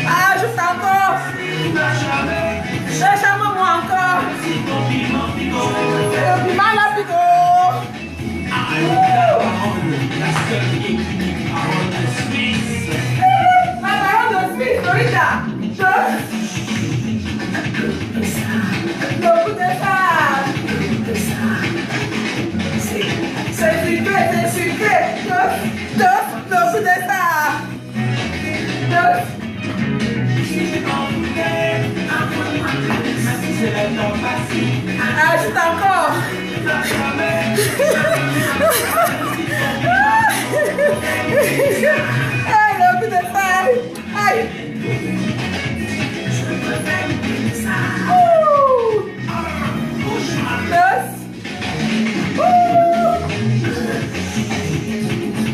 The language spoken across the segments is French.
Ah, juste encore. Charme-moi encore. Le piment là plutôt. La parole de Smith, Florida. Le goût de ça. C'est sucré, c'est sucré. Le goût de ça. Ajoute encore. Le goût de ça. Aïe.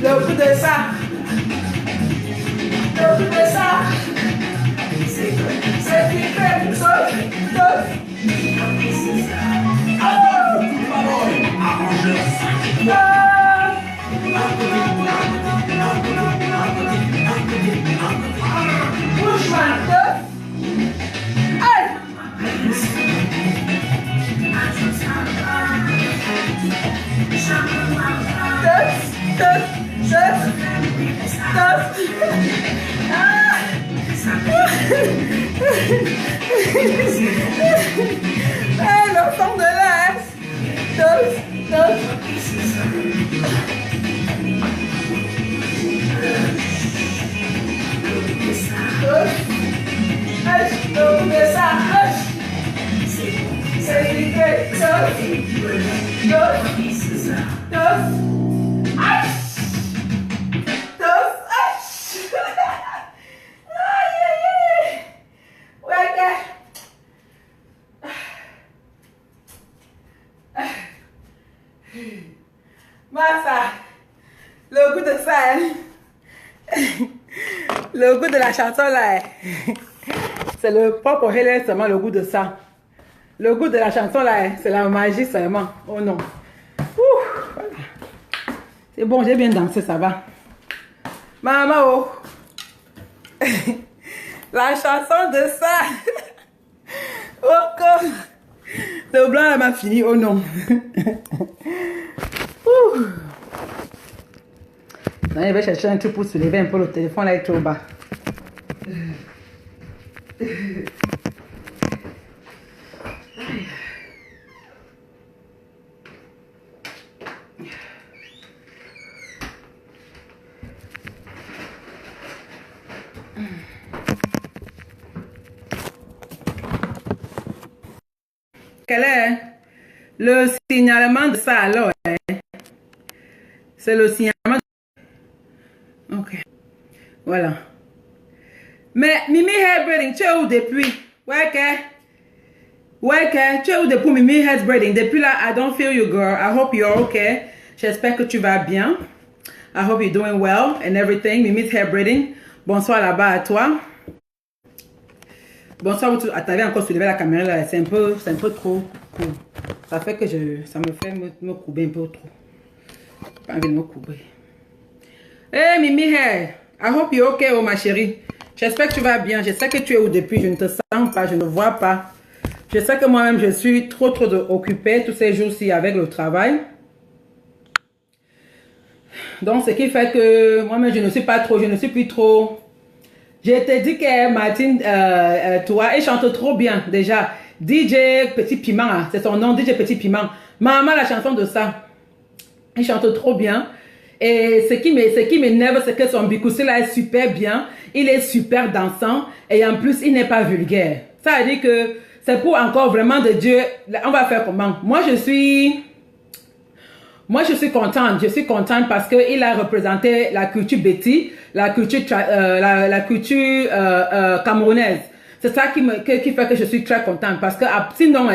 Le goût de ça. Le goût de ça. C'est sucré. Le fond de l'air. Massa, le goût de ça, le goût de la chanson là, c'est le propre relais seulement le goût de ça. Le goût de la chanson là, c'est la magie seulement. Oh non. Voilà. C'est bon, j'ai bien dansé, ça va. Maman, oh. La chanson de ça. Oh, le blanc là m'a fini, oh non. Non, il va chercher un truc pour se lever un peu, le téléphone là est trop bas. Quel est le signalement de ça alors? C'est le signalement. Ok. Voilà. Mais Mimi hair braiding, tu es où depuis? Ouais, tu es où depuis Mimi hair braiding? Depuis là, I don't feel you, girl. I hope you're okay. J'espère que tu vas bien. I hope you're doing well and everything. Mimi's hair braiding. Bonsoir là-bas à toi. Bonsoir, t'avais encore soulevé la caméra là. C'est un peu trop cool. Ça fait que ça me fait me couper un peu trop. Pas envie de me couper. Hey Mimi hair. I hope you're okay, oh ma chérie. J'espère que tu vas bien. Je sais que tu es où depuis. Je ne te sens pas, je ne vois pas. Je sais que moi-même, je suis trop occupée tous ces jours-ci avec le travail. Donc, ce qui fait que moi-même, je ne suis plus trop. Je te dis que Martine, toi, elle chante trop bien déjà. DJ Petit Piment, c'est son nom, DJ Petit Piment. Maman, la chanson de ça. Elle chante trop bien. Et ce qui m'énerve, c'est que son bikoussi là est super bien. Il est super dansant. Et en plus, il n'est pas vulgaire. Ça veut dire que c'est pour encore vraiment de Dieu. On va faire comment? Moi, je suis contente. Je suis contente parce qu'il a représenté la culture Betty, la culture camerounaise. C'est ça qui fait que je suis très contente. Parce que sinon,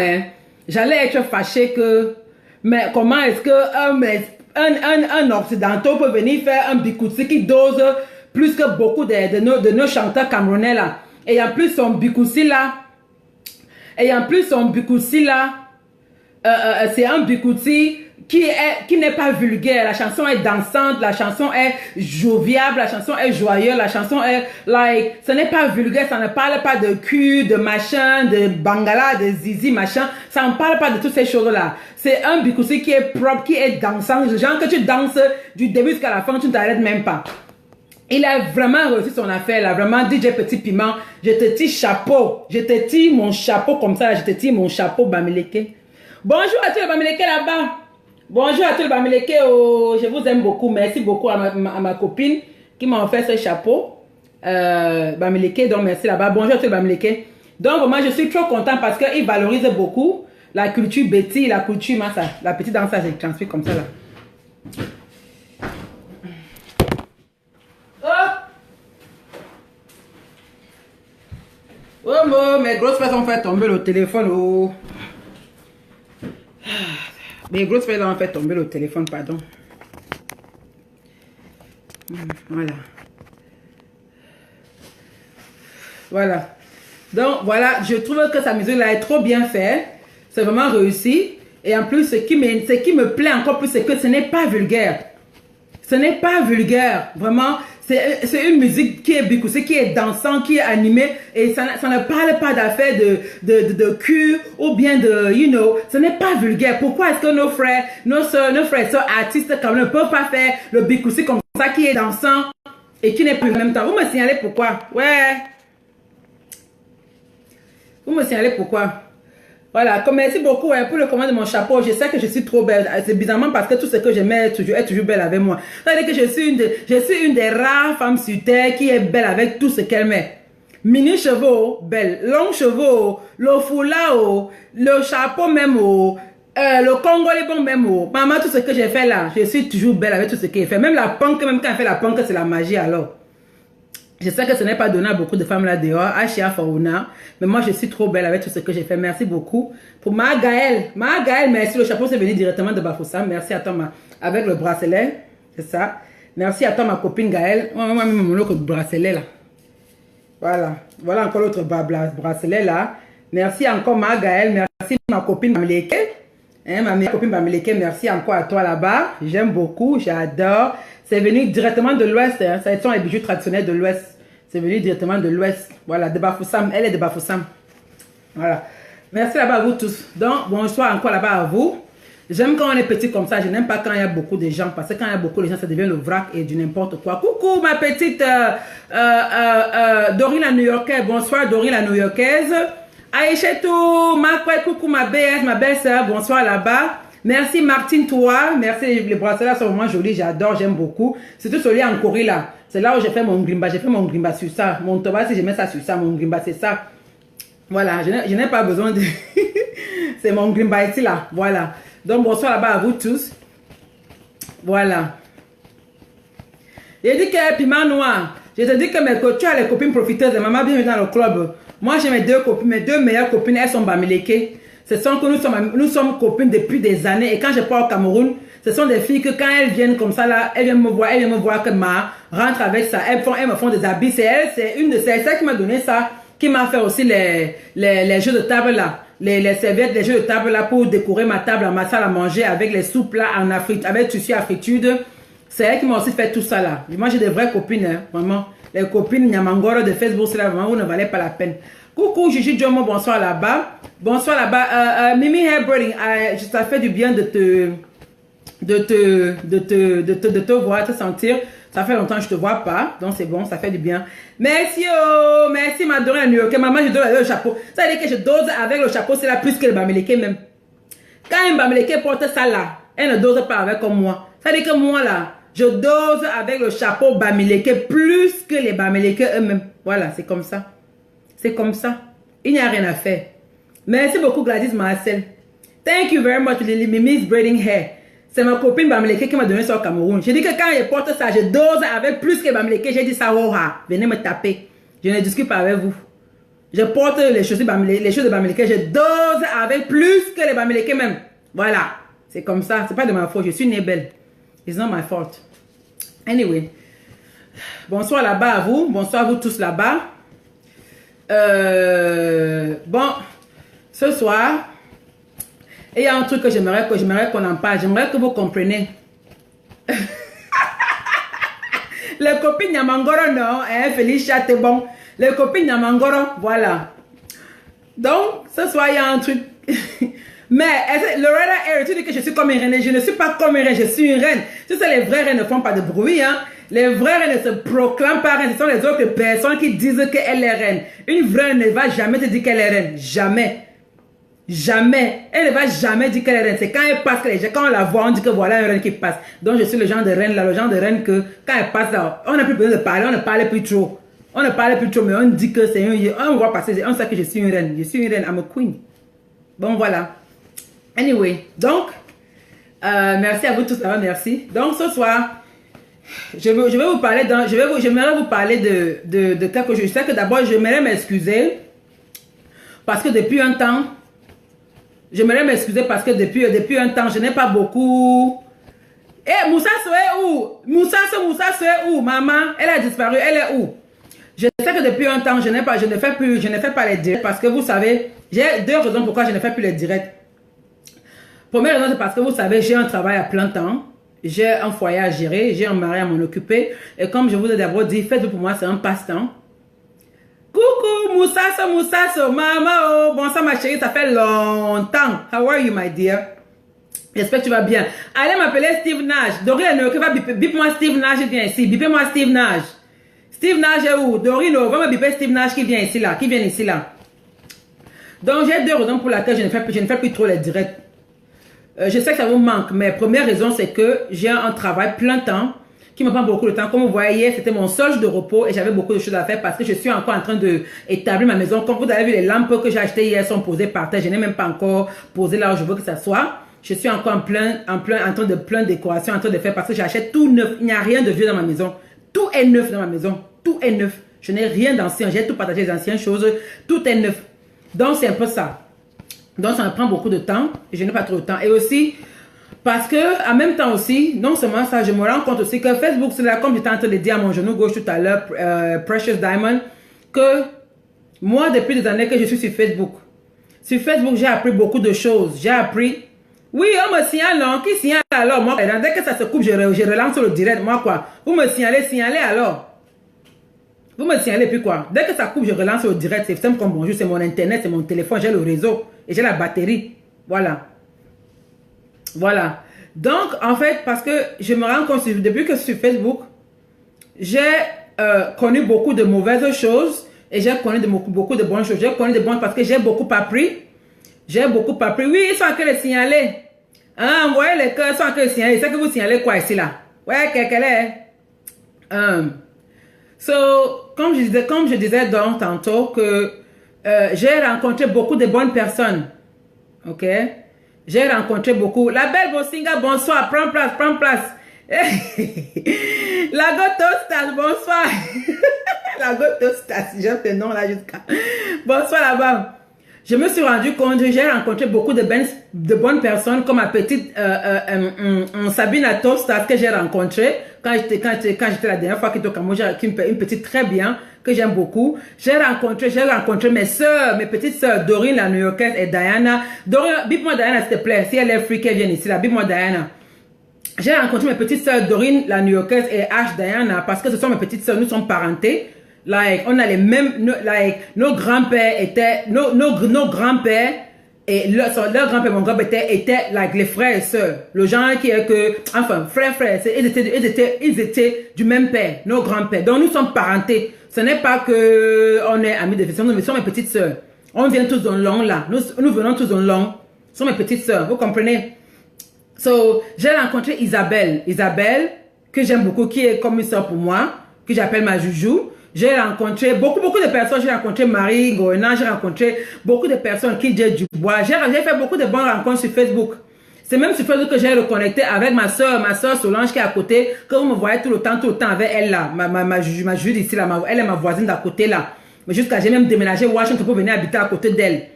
j'allais être fâchée que... Mais comment est-ce que un occidental peut venir faire un bikoussi qui dose plus que beaucoup de nos chanteurs camerounais là. Et en plus son bikoussi là, c'est un bikoussi qui n'est pas vulgaire. La chanson est dansante, la chanson est joviable, la chanson est joyeuse, la chanson est like, ce n'est pas vulgaire, ça ne parle pas de cul, de machin, de bangala, de zizi, machin. Ça ne parle pas de toutes ces choses-là. C'est un bikousi qui est propre, qui est dansant. Genre que tu danses du début jusqu'à la fin, tu ne t'arrêtes même pas. Il a vraiment réussi son affaire là, vraiment DJ Petit Piment. Je te tire chapeau, je te tire mon chapeau comme ça, je te tire mon chapeau Bamileke. Bonjour à tous les Bamileke là-bas. Bonjour à tous les Bamileke, oh, je vous aime beaucoup. Merci beaucoup à ma copine qui m'a offert ce chapeau. Bamileke, donc merci là-bas. Bonjour à tous les Bamileke. Donc moi je suis trop content parce qu'il valorise beaucoup la culture Betty, la culture massa, la petite danse, je transmets comme ça là. Oh, mes grosses fesses ont fait tomber le téléphone. Oh. Mes grosses fesses ont fait tomber le téléphone, pardon. Voilà. Voilà. Donc, voilà, je trouve que sa musique là est trop bien faite. C'est vraiment réussi. Et en plus, ce qui me plaît encore plus, c'est que ce n'est pas vulgaire. Ce n'est pas vulgaire. Vraiment. C'est une musique qui est bikoussée, qui est dansante, qui est animée, et ça ne parle pas d'affaires de cul, ou bien de, you know, ce n'est pas vulgaire. Pourquoi est-ce que nos frères et sœurs artistes, quand même, ne peuvent pas faire le bikoussé comme ça, qui est dansant, et qui n'est plus en même temps? Vous me signalez pourquoi? Ouais. Vous me signalez pourquoi? Voilà, merci beaucoup hein, pour le commande de mon chapeau. Je sais que je suis trop belle. C'est bizarrement parce que tout ce que je mets est toujours belle avec moi. C'est-à-dire que je suis une des rares femmes sur terre qui est belle avec tout ce qu'elle met. Mini cheveux, belle. Long cheveux, le foulard, le chapeau même, le congolais bon même. Maman, tout ce que j'ai fait là, je suis toujours belle avec tout ce qu'elle fait. Même la punk, même quand elle fait la punk, c'est la magie alors. Je sais que ce n'est pas donné à beaucoup de femmes là dehors, Achia Fauna, mais moi je suis trop belle avec tout ce que j'ai fait. Merci beaucoup. Pour Gaëlle, merci. Le chapeau c'est venu directement de Bafoussam. Merci à toi, avec le bracelet, c'est ça. Merci à toi, ma copine Gaëlle. Moi, mon autre bracelet là. Voilà encore l'autre bracelet là. Merci encore, Gaëlle. Merci, ma copine Bamileke. Hein, ma copine Bamileke, merci encore à toi là-bas. J'aime beaucoup, j'adore. C'est venu directement de l'Ouest. Hein. Ça sont les bijoux traditionnels de l'Ouest. C'est venu directement de l'Ouest. Voilà, de Bafoussam. Elle est de Bafoussam. Voilà. Merci là-bas à vous tous. Donc, bonsoir encore là-bas à vous. J'aime quand on est petit comme ça. Je n'aime pas quand il y a beaucoup de gens. Parce que quand il y a beaucoup de gens, ça devient le vrac et du n'importe quoi. Coucou, ma petite Dory la New-Yorkaise. Bonsoir, Dory la New-Yorkaise. Aïchetou, coucou, ma belle-sœur. Bonsoir là-bas. Merci Martine, toi. Merci, les bracelets sont vraiment jolis. J'adore, j'aime beaucoup. Surtout celui en Corée là. C'est là où j'ai fait mon grimba. J'ai fait mon grimba sur ça. Mon toba, si je mets ça sur ça, mon grimba, c'est ça. Voilà, je n'ai pas besoin de... c'est mon grimba ici là. Voilà. Donc, bonsoir là-bas à vous tous. Voilà. J'ai dit que piment noir. Je te dis que tu as les copines profiteuses. Maman, bienvenue dans le club. Moi, j'ai mes deux copines. Mes deux meilleures copines, elles sont Bamileke. Ce sont que nous sommes copines depuis des années. Et quand je pars au Cameroun, ce sont des filles que quand elles viennent comme ça là, elles viennent me voir que ma rentre avec ça. Elles me font des habits. C'est une de celles qui m'a donné ça, qui m'a fait aussi les jeux de table là. Les serviettes, les jeux de table là pour décorer ma table, ma salle à manger avec les soupes là en Afrique, avec tissu à fritude. C'est elle qui m'a aussi fait tout ça là. Moi j'ai des vraies copines, hein, vraiment. Les copines Nyamangoro de Facebook, c'est là vraiment, vous ne valez pas la peine. Coucou Gigi Jomo, bonsoir là-bas. Bonsoir là-bas. Mimi Hairbraiding, ça fait du bien de te voir, te sentir. Ça fait longtemps que je te vois pas, donc c'est bon, ça fait du bien. Merci, oh, merci ma Dorée à New York. Maman, je dose avec le chapeau. Ça veut dire que je dose avec le chapeau, c'est là plus que le Bamileke même. Quand un Bamileke porte ça là, elle ne dose pas avec comme moi. Ça veut dire que moi là, je dose avec le chapeau Bamileke plus que les Bamileke eux-mêmes. Voilà, c'est comme ça. C'est comme ça. Il n'y a rien à faire. Merci beaucoup Gladys Marcel. Thank you very much Mimi's Braiding Hair. C'est ma copine Bamileke qui m'a donné ça au Cameroun. J'ai dit que quand elle porte ça, je dose avec plus que Bamileke. J'ai dit ça, oh, venez me taper. Je ne discute pas avec vous. Je porte les choses de Bamileke. Je dose avec plus que les Bamileke même. Voilà. C'est comme ça. C'est pas de ma faute. Je suis née belle. It's not my fault. Anyway. Bonsoir là-bas à vous. Bonsoir à vous tous là-bas. Bon. Ce soir, Et il y a un truc que j'aimerais qu'on en parle. J'aimerais que vous compreniez. Les copines Nyamangoro, non, hein, Felicia, t'es bon. Les copines Nyamangoro, voilà. Donc, ce soir, il y a un truc. Mais, Loretta Air, tu dis que je suis comme une reine. Je ne suis pas comme une reine, je suis une reine. Tu sais, les vraies reines ne font pas de bruit, hein. Les vraies reines ne se proclament pas reines. Ce sont les autres personnes qui disent qu'elle est reine. Une vraie reine ne va jamais te dire qu'elle est reine. Jamais. Jamais. Elle ne va jamais dire qu'elle est reine. C'est quand elle passe, quand on la voit, on dit que voilà une reine qui passe. Donc, je suis le genre de reine là, le genre de reine que quand elle passe là, on n'a plus besoin de parler, on ne parle plus trop. On ne parle plus trop, mais on dit que c'est on voit passer, on sait que je suis une reine. Je suis une reine, I'm a queen. Bon, voilà. Anyway, donc, merci à vous tous d'avoir merci. Donc, ce soir, je vais vous parler, j'aimerais vous parler de quelque chose. Je sais que d'abord, j'aimerais m'excuser parce que depuis un temps, je n'ai pas beaucoup... Eh, Moussa est où? Moussa est où? Maman, elle a disparu, elle est où? Je sais que depuis un temps, je ne fais pas les directs parce que vous savez, j'ai deux raisons pourquoi je ne fais plus les directs. Première raison, c'est parce que vous savez, j'ai un travail à plein temps, j'ai un foyer à gérer, j'ai un mari à m'en occuper. Et comme je vous ai d'abord dit, faites-le pour moi, c'est un passe-temps. Coucou, Moussasso, maman, oh, bon ça ma chérie, ça fait longtemps. How are you, my dear? J'espère que tu vas bien. Allez m'appeler Steve Nash. Dorine, va bip-moi Steve Nash, viens ici. Bipez-moi Steve Nash. Steve Nash est où? Dorine, va me biper Steve Nash qui vient ici, là. Qui vient ici, là. Donc, j'ai deux raisons pour lesquelles je ne fais plus trop les directs. Je sais que ça vous manque, mais première raison, c'est que j'ai un travail plein temps qui me prend beaucoup de temps. Comme vous voyez, c'était mon seul jour de repos et j'avais beaucoup de choses à faire parce que je suis encore en train d'établir ma maison. Comme vous avez vu, les lampes que j'ai achetées hier sont posées par terre. Je n'ai même pas encore posé là où je veux que ça soit. Je suis encore en train de plein décoration, en train de faire parce que j'achète tout neuf. Il n'y a rien de vieux dans ma maison. Tout est neuf dans ma maison. Tout est neuf. Je n'ai rien d'ancien. J'ai tout partagé les anciennes choses. Tout est neuf. Donc, c'est un peu ça. Donc, ça me prend beaucoup de temps et je n'ai pas trop de temps. Et aussi, parce que, en même temps aussi, non seulement ça, je me rends compte aussi que Facebook, c'est là, comme j'étais en train de dire à mon genou gauche tout à l'heure, Precious Diamond, que moi, depuis des années que je suis sur Facebook, j'ai appris beaucoup de choses. J'ai appris, oui, on me signale, non, qui signale alors? Moi, dès que ça se coupe, je relance sur le direct, moi quoi. Vous me signalez alors. Vous me signalez puis quoi? Dès que ça coupe, je relance sur le direct, c'est simple comme bonjour, c'est mon internet, c'est mon téléphone, j'ai le réseau et j'ai la batterie. Voilà. Voilà. Donc, en fait, parce que je me rends compte, depuis que je suis sur Facebook, j'ai connu beaucoup de mauvaises choses et j'ai connu beaucoup de bonnes choses. J'ai connu de bonnes parce que j'ai beaucoup appris. J'ai beaucoup appris. Oui, ils sont en train de signaler. Hein, envoyez les cœurs, ils sont en train de signaler. C'est que vous signalez quoi ici, là? Ouais, quelle est? Comme je disais donc tantôt que j'ai rencontré beaucoup de bonnes personnes. Ok? J'ai rencontré beaucoup. La belle Bosinga, bonsoir. Prends place. La Gotostas, bonsoir. La Gotostas, j'aime ce nom là jusqu'à. Bonsoir là-bas. Je me suis rendu compte que j'ai rencontré beaucoup de bonnes personnes, comme ma petite Sabine Tostas que j'ai rencontrée quand j'étais la dernière fois qui était au Cameroun, j'ai une petite très bien que j'aime beaucoup. J'ai rencontré mes soeurs, mes petites soeurs, Dorine la New-Yorkaise et Diana. Dorine, bip-moi Diana s'il te plaît, si elle est free qu'elle vienne ici là, bip-moi Diana. J'ai rencontré mes petites soeurs Dorine la New-Yorkaise et Ash Diana parce que ce sont mes petites soeurs, nous sommes parentés. Like, on a les mêmes, nos grands-pères étaient, nos grands-pères et leur grand-père, mon grand-père étaient like les frères et sœurs. Le genre qui est que, enfin, frères, ils étaient du même père, nos grands-pères. Donc nous sommes parentés. Ce n'est pas que on est amis de vie, nous sommes mes petites sœurs. On vient tous dans long là. Nous venons tous dans long. Ce sont mes petites sœurs, vous comprenez? So, j'ai rencontré Isabelle, que j'aime beaucoup, qui est comme une sœur pour moi, que j'appelle ma joujou. J'ai rencontré beaucoup de personnes. J'ai rencontré Marie Goena, j'ai rencontré beaucoup de personnes qui disent du bois. J'ai fait beaucoup de bonnes rencontres sur Facebook. C'est même sur Facebook que j'ai reconnecté avec ma soeur Solange qui est à côté, que vous me voyez tout le temps avec elle là. Ma juge ici là, elle est ma voisine d'à côté là. Mais jusqu'à j'ai même déménagé Washington pour venir habiter à côté d'elle.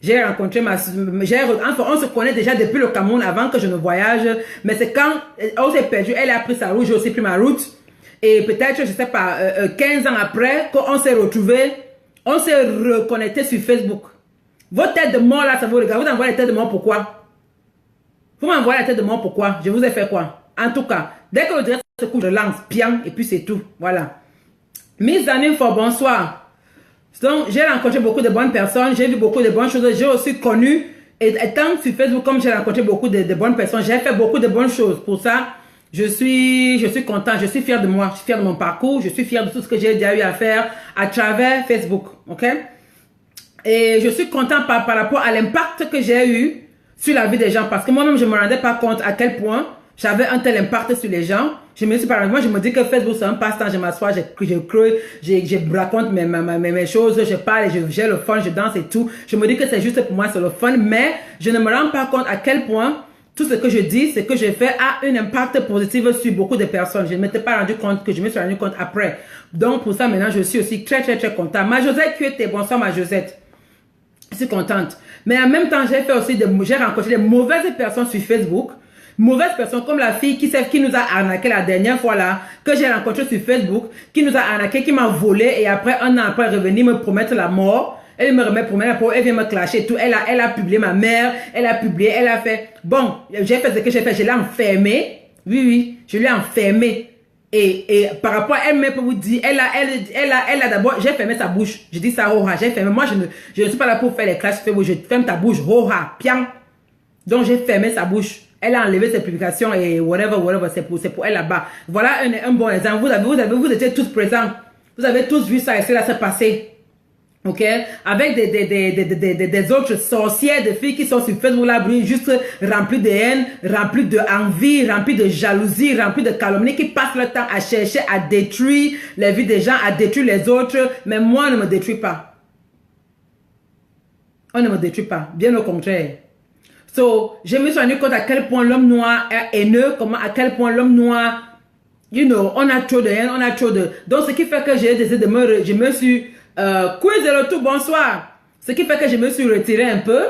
J'ai rencontré enfin, on se connaît déjà depuis le Cameroun avant que je ne voyage. Mais c'est quand on s'est perdu, elle a pris sa route, j'ai aussi pris ma route. Et peut-être, je sais pas, 15 ans après, qu'on s'est retrouvés, on s'est reconnecté sur Facebook. Votre tête de mort là, ça vous regarde. Vous envoyez les têtes de mort, pourquoi? Vous m'envoyez la tête de mort, pourquoi? Je vous ai fait quoi? En tout cas, dès que le direct se couche, je lance, bien, et puis c'est tout. Voilà. Mes amis, bonsoir. Donc, j'ai rencontré beaucoup de bonnes personnes, j'ai vu beaucoup de bonnes choses, j'ai aussi connu, et étant sur Facebook, comme j'ai rencontré beaucoup de bonnes personnes, j'ai fait beaucoup de bonnes choses. Pour ça, je suis content, je suis fier de moi, je suis fier de mon parcours, je suis fier de tout ce que j'ai déjà eu à faire à travers Facebook, ok? Et je suis content par rapport à l'impact que j'ai eu sur la vie des gens, parce que moi-même, je ne me rendais pas compte à quel point j'avais un tel impact sur les gens. Je me suis par exemple, je me dis que Facebook c'est un passe-temps, je m'assois, je raconte mes choses, je parle, j'ai le fun, je danse et tout. Je me dis que c'est juste pour moi, c'est le fun, mais je ne me rends pas compte à quel point tout ce que je dis, ce que je fais a un impact positif sur beaucoup de personnes. Je ne m'étais pas rendu compte que je me suis rendu compte après. Donc pour ça maintenant, je suis aussi très content. Ma Josette, tu étais, bonsoir ma Josette. Je suis contente. Mais en même temps, j'ai rencontré des mauvaises personnes sur Facebook. Mauvaises personnes comme la fille qui nous a arnaqué la dernière fois là, que j'ai rencontré sur Facebook, qui nous a arnaqué, qui m'a volé et après, un an après, revenir me promettre la mort. Elle me remet promettre la mort, elle vient me clasher et tout. Elle a publié ma mère, elle a publié, elle a fait. Bon, j'ai fait ce que j'ai fait, je l'ai enfermée. Oui, je l'ai enfermée. Et par rapport à elle-même, pour vous dire, elle a d'abord, j'ai fermé sa bouche. Je dis ça, hoha, j'ai fermé. Moi, je ne suis pas là pour faire les classes Facebook, je ferme ta bouche, hoha, piang. Donc, j'ai fermé sa bouche. Elle a enlevé ses publications et whatever, c'est pour elle là-bas. Voilà un bon exemple. Vous étiez tous présents. Vous avez tous vu ça et cela s'est passé. Ok? Avec des autres sorcières, des filles qui sont sur Facebook là, juste remplies de haine, remplies d'envie, remplies de jalousie, remplies de calomnie, qui passent leur temps à chercher à détruire les vies des gens, à détruire les autres. Mais moi, on ne me détruit pas. On ne me détruit pas. Bien au contraire. So, je me suis rendu compte à quel point l'homme noir est haineux, à quel point l'homme noir, on a trop de haine, on a trop de... Donc, ce qui fait que j'ai décidé je me suis... quiz de retour, bonsoir. Ce qui fait que je me suis retiré un peu.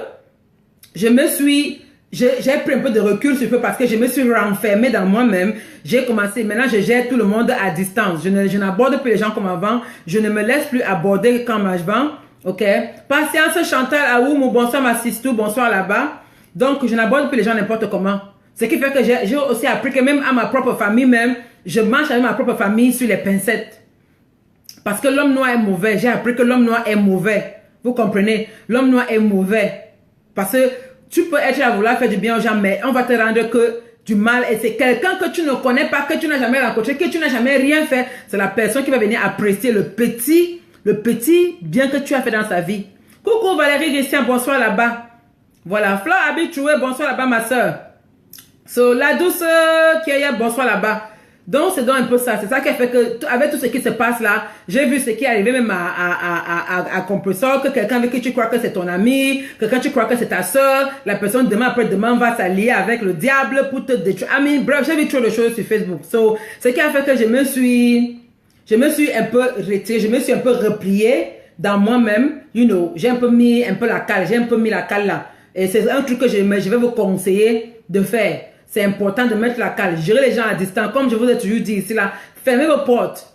J'ai pris un peu de recul sur peu parce que je me suis renfermée dans moi-même. J'ai commencé, maintenant je gère tout le monde à distance. Je n'aborde plus les gens comme avant. Je ne me laisse plus aborder comme avant. Ok? Patience, Chantal, Aoum, bonsoir ma sistou, bonsoir là-bas. Donc, je n'aborde plus les gens n'importe comment. Ce qui fait que j'ai aussi appris que même à ma propre famille, même, je marche avec ma propre famille sur les pincettes. Parce que l'homme noir est mauvais. J'ai appris que l'homme noir est mauvais. Vous comprenez? L'homme noir est mauvais. Parce que tu peux être à vouloir faire du bien aux gens, mais on va te rendre que du mal. Et c'est quelqu'un que tu ne connais pas, que tu n'as jamais rencontré, que tu n'as jamais rien fait. C'est la personne qui va venir apprécier le petit bien que tu as fait dans sa vie. Coucou Valérie Christian, bonsoir là-bas. Voilà, Fleur habituée, bonsoir là-bas ma soeur. So, la douce qui est bonsoir là-bas. Donc, c'est donc un peu ça. C'est ça qui a fait que, avec tout ce qui se passe là, j'ai vu ce qui est arrivé même à Compressor, que quelqu'un avec qui tu crois que c'est ton ami, quelqu'un tu crois que c'est ta soeur, la personne demain après demain va s'allier avec le diable pour te détruire. I mean, bref, j'ai vu trop de choses sur Facebook. So, ce qui a fait que je me suis un peu retirée, je me suis un peu repliée dans moi-même. J'ai un peu mis la cale là. Et c'est un truc que je vais vous conseiller de faire. C'est important de mettre la cale. Gérer les gens à distance. Comme je vous ai toujours dit ici là, fermez vos portes.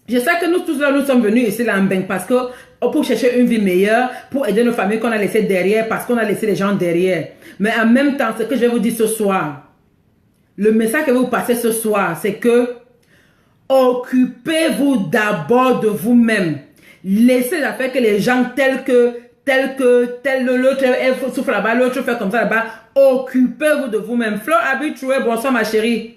Je sais que nous tous là, nous sommes venus ici là en Beng parce que pour chercher une vie meilleure, pour aider nos familles qu'on a laissées derrière, parce qu'on a laissé les gens derrière. Mais en même temps, ce que je vais vous dire ce soir, le message que vous passez ce soir, c'est que occupez-vous d'abord de vous-même. Laissez la faire que les gens tel l'autre souffle là-bas, l'autre fait comme ça là-bas. Occupez-vous de vous-même. Fleur habituée, bonsoir ma chérie.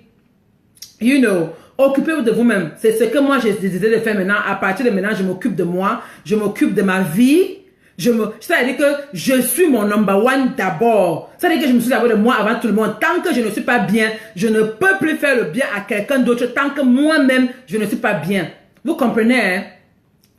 Occupez-vous de vous-même. C'est ce que moi j'ai décidé de faire maintenant. À partir de maintenant, je m'occupe de moi. Je m'occupe de ma vie. C'est-à-dire que je suis mon number one d'abord. C'est-à-dire que je me suis d'abord de moi avant tout le monde. Tant que je ne suis pas bien, je ne peux plus faire le bien à quelqu'un d'autre. Tant que moi-même, je ne suis pas bien. Vous comprenez, hein?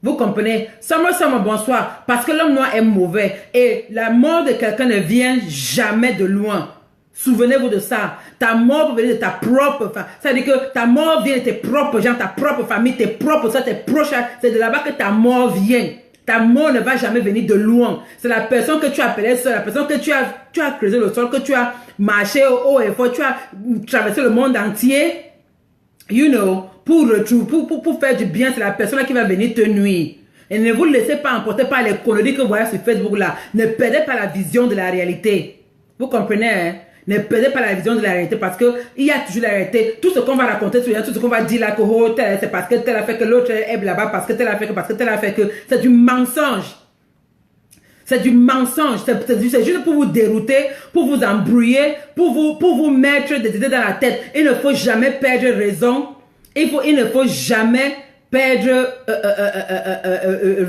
Vous comprenez? Summer, bonsoir. Parce que l'homme noir est mauvais. Et la mort de quelqu'un ne vient jamais de loin. Souvenez-vous de ça. Ta mort peut venir de ta propre famille. C'est-à-dire que ta mort vient de tes propres gens, ta propre famille, tes propres soeurs, tes proches. C'est de là-bas que ta mort vient. Ta mort ne va jamais venir de loin. C'est la personne que tu appelais seule, la personne que tu as creusé le sol, que tu as marché haut et fort, tu as traversé le monde entier. Pour faire du bien, c'est la personne qui va venir te nuire. Et ne vous laissez pas emporter par les conneries que vous voyez sur Facebook là. Ne perdez pas la vision de la réalité. Vous comprenez, hein? Ne perdez pas la vision de la réalité parce que il y a toujours la réalité. Tout ce qu'on va raconter sur tout ce qu'on va dire là que oh, c'est parce que tel a fait que l'autre est là-bas, parce que tel a fait que, parce que tel a fait que. C'est du mensonge. C'est du mensonge. C'est juste pour vous dérouter, pour vous embrouiller, pour vous mettre des idées dans la tête. Il ne faut jamais perdre raison. Il ne faut jamais perdre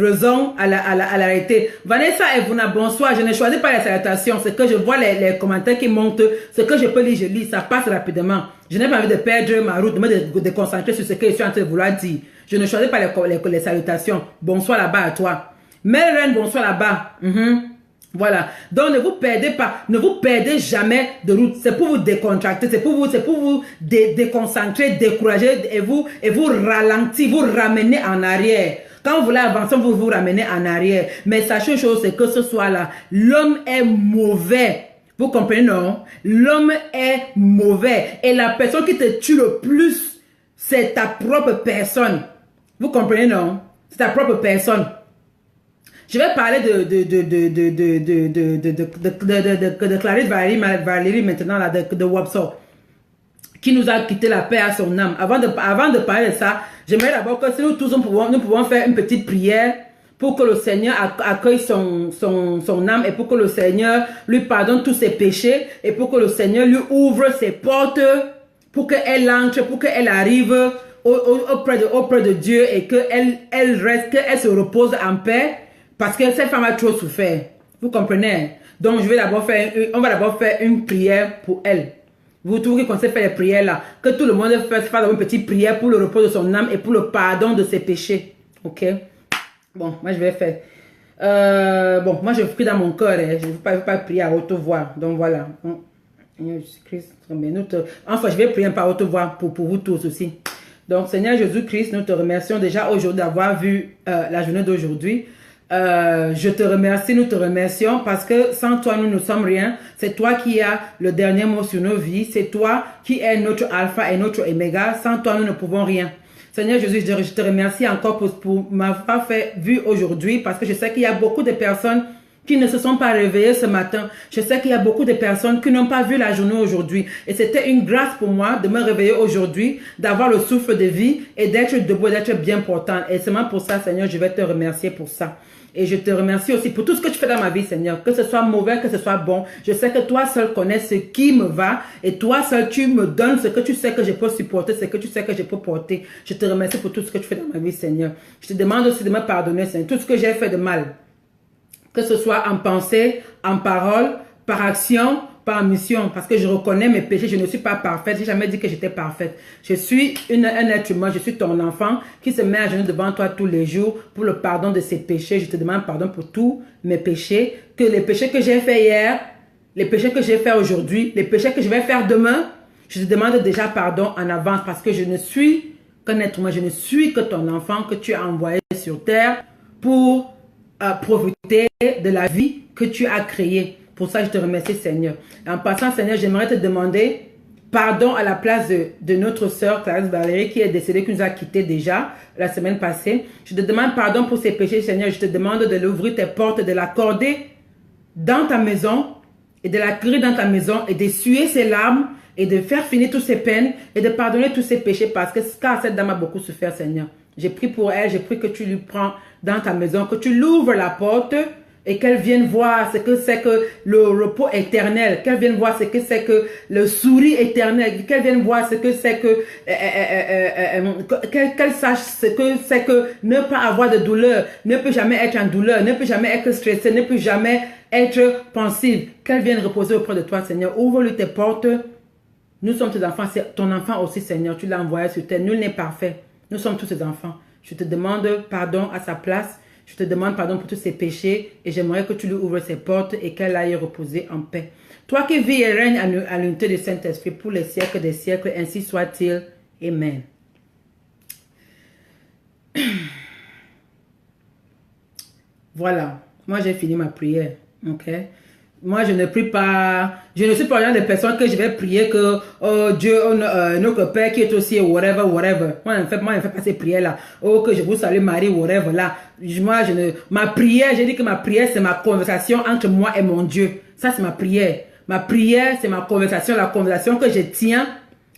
raison à la réalité. Vanessa et Vuna, bonsoir. Je ne choisis pas les salutations. C'est que je vois les commentaires qui montent. Ce que je peux lire, je lis. Ça passe rapidement. Je n'ai pas envie de perdre ma route, de me déconcentrer sur ce que je suis en train de vouloir dire. Je ne choisis pas les salutations. Bonsoir là-bas à toi. Mère bonsoir là-bas. Voilà. Donc ne vous perdez pas, ne vous perdez jamais de route. C'est pour vous décontracter, c'est pour vous déconcentrer, décourager et vous ralentir, vous ramener en arrière. Quand vous voulez avancer, vous vous ramenez en arrière. Mais sachez une chose, c'est que ce soir-là, l'homme est mauvais. Vous comprenez, non? L'homme est mauvais. Et la personne qui te tue le plus, c'est ta propre personne. Vous comprenez, non? C'est ta propre personne. Je vais parler de Clarisse Valérie maintenant, là, de Wapso, qui nous a quitté la paix à son âme. Avant de parler de ça, j'aimerais d'abord que si nous tous nous pouvons faire une petite prière pour que le Seigneur accueille son âme et pour que le Seigneur lui pardonne tous ses péchés et pour que le Seigneur lui ouvre ses portes pour qu'elle entre, pour qu'elle arrive auprès de Dieu et qu'elle reste, qu'elle se repose en paix. Parce que cette femme a trop souffert. Vous comprenez? Donc, on va d'abord faire une prière pour elle. Vous trouvez qu'on sait faire les prières là. Que tout le monde fasse une petite prière pour le repos de son âme et pour le pardon de ses péchés. Ok? Bon, moi je vais faire. Bon, moi je prie dans mon cœur. Hein. Je ne veux pas prier à haute voix. Donc voilà. Enfin, je vais prier par haute voix pour vous tous aussi. Donc, Seigneur Jésus-Christ, nous te remercions déjà aujourd'hui d'avoir vu la journée d'aujourd'hui. Je te remercie, nous te remercions parce que sans toi nous ne sommes rien. C'est toi qui as le dernier mot sur nos vies. C'est toi qui es notre alpha et notre oméga. Sans toi nous ne pouvons rien. Seigneur Jésus, je te remercie encore pour m'avoir fait vu aujourd'hui parce que je sais qu'il y a beaucoup de personnes qui ne se sont pas réveillées ce matin. Je sais qu'il y a beaucoup de personnes qui n'ont pas vu la journée aujourd'hui. Et c'était une grâce pour moi de me réveiller aujourd'hui, d'avoir le souffle de vie et d'être debout, d'être bien portant. Et seulement pour ça, Seigneur, je vais te remercier pour ça. Et je te remercie aussi pour tout ce que tu fais dans ma vie, Seigneur. Que ce soit mauvais, que ce soit bon. Je sais que toi seul connais ce qui me va. Et toi seul, tu me donnes ce que tu sais que je peux supporter, ce que tu sais que je peux porter. Je te remercie pour tout ce que tu fais dans ma vie, Seigneur. Je te demande aussi de me pardonner, Seigneur. Tout ce que j'ai fait de mal. Que ce soit en pensée, en parole, par action, par mission. Parce que je reconnais mes péchés. Je ne suis pas parfaite. J'ai jamais dit que j'étais parfaite. Je suis un être humain. Je suis ton enfant qui se met à genoux devant toi tous les jours pour le pardon de ses péchés. Je te demande pardon pour tous mes péchés. Que les péchés que j'ai fait hier, les péchés que j'ai fait aujourd'hui, les péchés que je vais faire demain, je te demande déjà pardon en avance. Parce que je ne suis qu'un être humain. Je ne suis que ton enfant que tu as envoyé sur terre pour profiter de la vie que tu as créée. Pour ça, je te remercie, Seigneur. En passant, Seigneur, j'aimerais te demander pardon à la place de notre sœur Clarisse Valérie qui est décédée, qui nous a quittés déjà la semaine passée. Je te demande pardon pour ses péchés, Seigneur. Je te demande de l'ouvrir tes portes, de l'accorder dans ta maison et de l'accueillir dans ta maison et d'essuyer ses larmes et de faire finir toutes ses peines et de pardonner tous ses péchés parce que car cette dame a beaucoup souffert, Seigneur. J'ai prié pour elle, j'ai prié que tu lui prends dans ta maison, que tu l'ouvres la porte et qu'elle vienne voir ce que c'est que le repos éternel, qu'elle vienne voir ce que c'est que le sourire éternel, qu'elle vienne voir ce que c'est que, qu'elle sache ce que c'est que ne pas avoir de douleur, ne peut jamais être en douleur, ne peut jamais être stressée, ne peut jamais être pensive, qu'elle vienne reposer auprès de toi, Seigneur. Ouvre-lui tes portes. Nous sommes tes enfants, c'est ton enfant aussi, Seigneur. Tu l'as envoyé sur terre. Nul n'est parfait. Nous sommes tous tes enfants. Je te demande pardon à sa place. Je te demande pardon pour tous ses péchés et j'aimerais que tu lui ouvres ses portes et qu'elle aille reposer en paix. Toi qui vis et règnes à l'unité du Saint-Esprit pour les siècles des siècles, ainsi soit-il. Amen. Voilà. Moi, j'ai fini ma prière. Ok? Moi, je ne prie pas, je ne suis pas une des personnes que je vais prier que oh, Dieu, notre Père qui est aussi whatever. Moi, je ne fais pas ces prières-là. Oh, que je vous salue Marie, whatever là. Ma prière, j'ai dit que ma prière, c'est ma conversation entre moi et mon Dieu. Ça, c'est ma prière. Ma prière, c'est ma conversation, la conversation que je tiens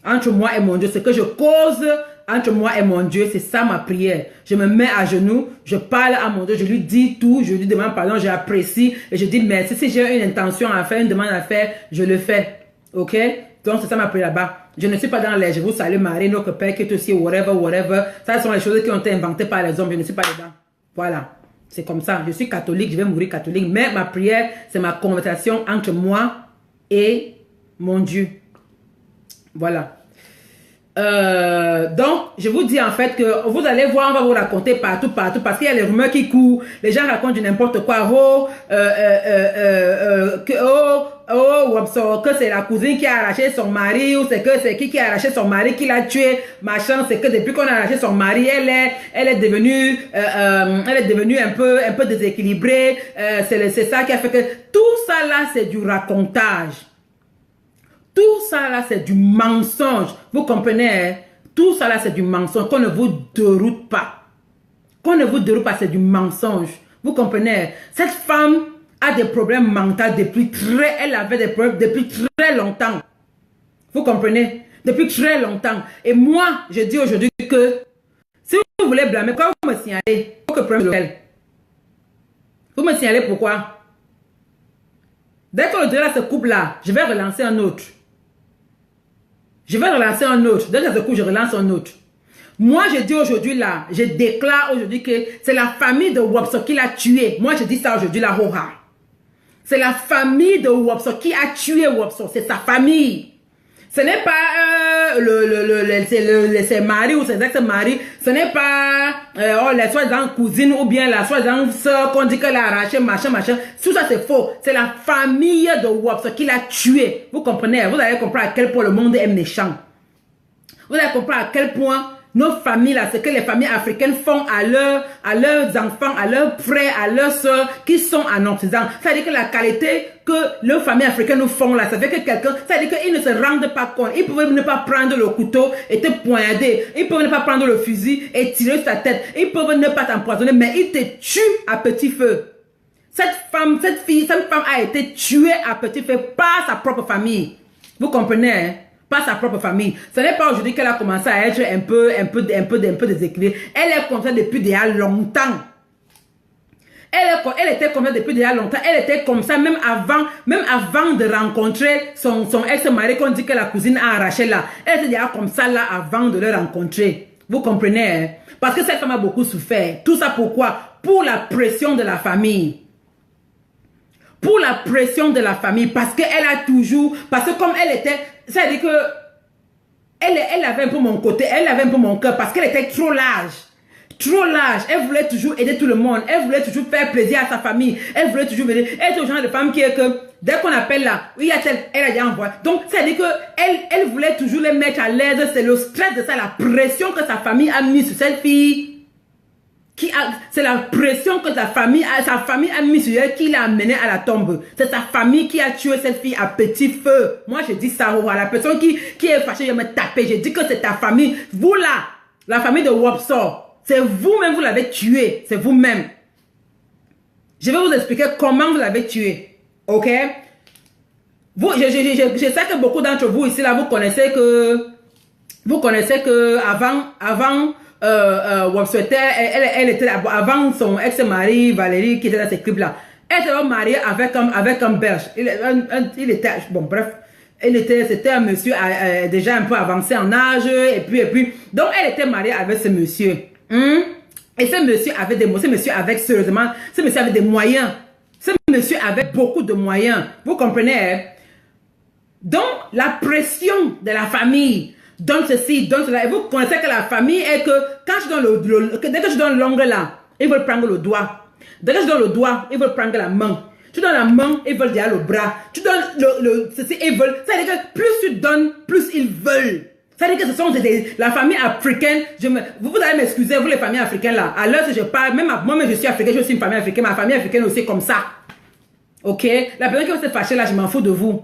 entre moi et mon Dieu. Ce que je cause entre moi et mon Dieu, c'est ça ma prière. Je me mets à genoux, je parle à mon Dieu, je lui dis tout, je lui demande pardon, j'apprécie et je dis merci. Si j'ai une intention à faire, une demande à faire, je le fais. Ok? Donc, c'est ça ma prière là-bas. Je ne suis pas dans les je vous salue Marie, notre Père qui est aussi, whatever, whatever. Ça sont les choses qui ont été inventées par les hommes. Je ne suis pas dedans. Voilà. C'est comme ça. Je suis catholique, je vais mourir catholique. Mais ma prière, c'est ma conversation entre moi et mon Dieu. Voilà. Donc, je vous dis en fait que vous allez voir, on va vous raconter partout, parce qu'il y a les rumeurs qui courent, les gens racontent du n'importe quoi, que c'est la cousine qui a arraché son mari, ou c'est que c'est qui a arraché son mari, qui l'a tué, machin, c'est que depuis qu'on a arraché son mari, elle est devenue un peu déséquilibrée, c'est ça qui a fait que, tout ça là, c'est du racontage. Tout ça là, c'est du mensonge. Vous comprenez, hein? Tout ça là, c'est du mensonge. Qu'on ne vous déroute pas. Qu'on ne vous déroute pas, c'est du mensonge. Vous comprenez? Cette femme a des problèmes mentaux elle avait des problèmes depuis très longtemps. Vous comprenez? Depuis très longtemps. Et moi, je dis aujourd'hui que si vous voulez blâmer, pourquoi vous me signalez? Vous me signalez pourquoi? Dès que le dieu là se coupe là, je vais relancer un autre. Je vais relancer un autre. Dès que ça se coupe, je relance un autre. Moi, je dis aujourd'hui là, je déclare aujourd'hui que c'est la famille de Wopso qui l'a tué. Moi, je dis ça aujourd'hui là, Hoha. C'est la famille de Wopso qui a tué Wopso. C'est sa famille. Ce n'est pas ses maris ou ses ex-maris. Ce n'est pas les soi-disant cousines ou bien la soi-disant soeur qu'on dit qu'elle a arraché, machin. Tout ça, c'est faux. C'est la famille de Wopso qui l'a tué. Vous comprenez? Vous allez comprendre à quel point le monde est méchant. Vous allez comprendre à quel point nos familles, là, ce que les familles africaines font à leurs enfants, à leurs frères, à leurs soeurs qui sont en Occident. C'est-à-dire que la qualité que les familles africaines nous font là, ça fait que quelqu'un, c'est-à-dire qu'ils ne se rendent pas compte. Ils pouvaient ne pas prendre le couteau et te poignarder. Ils peuvent ne pas prendre le fusil et tirer sur ta tête. Ils peuvent ne pas t'empoisonner, mais ils te tuent à petit feu. Cette femme a été tuée à petit feu par sa propre famille. Vous comprenez, hein? Pas sa propre famille. Ce n'est pas aujourd'hui qu'elle a commencé à être un peu déséquilibrée. Elle est comme ça depuis déjà longtemps. Elle était comme ça depuis déjà longtemps. Elle était comme ça même avant de rencontrer son ex-mari qu'on dit que la cousine a arraché là. Elle était déjà comme ça là avant de le rencontrer. Vous comprenez, hein? Parce que cette femme a beaucoup souffert. Tout ça pourquoi? Pour la pression de la famille. Pour la pression de la famille. Parce qu'elle a toujours... Parce que comme elle était... C'est-à-dire que... Elle avait un peu mon côté. Elle avait un peu mon cœur. Parce qu'elle était trop large. Trop large. Elle voulait toujours aider tout le monde. Elle voulait toujours faire plaisir à sa famille. Elle voulait toujours venir. Elle est le genre de femme qui est que... Dès qu'on appelle là, oui, elle a déjà envoyé. Donc, c'est-à-dire que elle voulait toujours les mettre à l'aise. C'est le stress de ça, la pression que sa famille a mis sur cette fille. C'est la pression que sa famille a mis sur elle qui l'a amenée à la tombe. C'est sa famille qui a tué cette fille à petit feu. Moi, je dis ça, la personne qui est fâchée, je vais me taper. Je dis que c'est ta famille. Vous là, la famille de Wopso, c'est vous-même, vous l'avez tué. C'est vous-même. Je vais vous expliquer comment vous l'avez tué. Ok? Je sais que beaucoup d'entre vous ici, là, vous connaissez que avant Wopso elle était avant son ex-mari Valérie qui était dans ces clips là. Elle était mariée avec un belge. Il était, bon bref, c'était un monsieur déjà un peu avancé en âge et puis donc elle était mariée avec ce monsieur. Et ce monsieur avait des moyens. Ce monsieur avait beaucoup de moyens. Vous comprenez, hein? Donc la pression de la famille. Donne ceci, donne cela. Et vous connaissez que la famille est que quand je donne dès que je donne l'ongle là, ils veulent prendre le doigt. Dès que je donne le doigt, ils veulent prendre la main. Tu donnes la main, ils veulent déjà le bras. Tu donnes ceci, ils veulent. C'est-à-dire que plus tu donnes, plus ils veulent. C'est-à-dire que ce sont la famille africaine. Vous allez m'excuser, vous les familles africaines là. À l'heure que je parle, même moi-même je suis africaine, je suis une famille africaine. Ma famille africaine aussi comme ça. Ok? La personne qui va se fâcher là, je m'en fous de vous.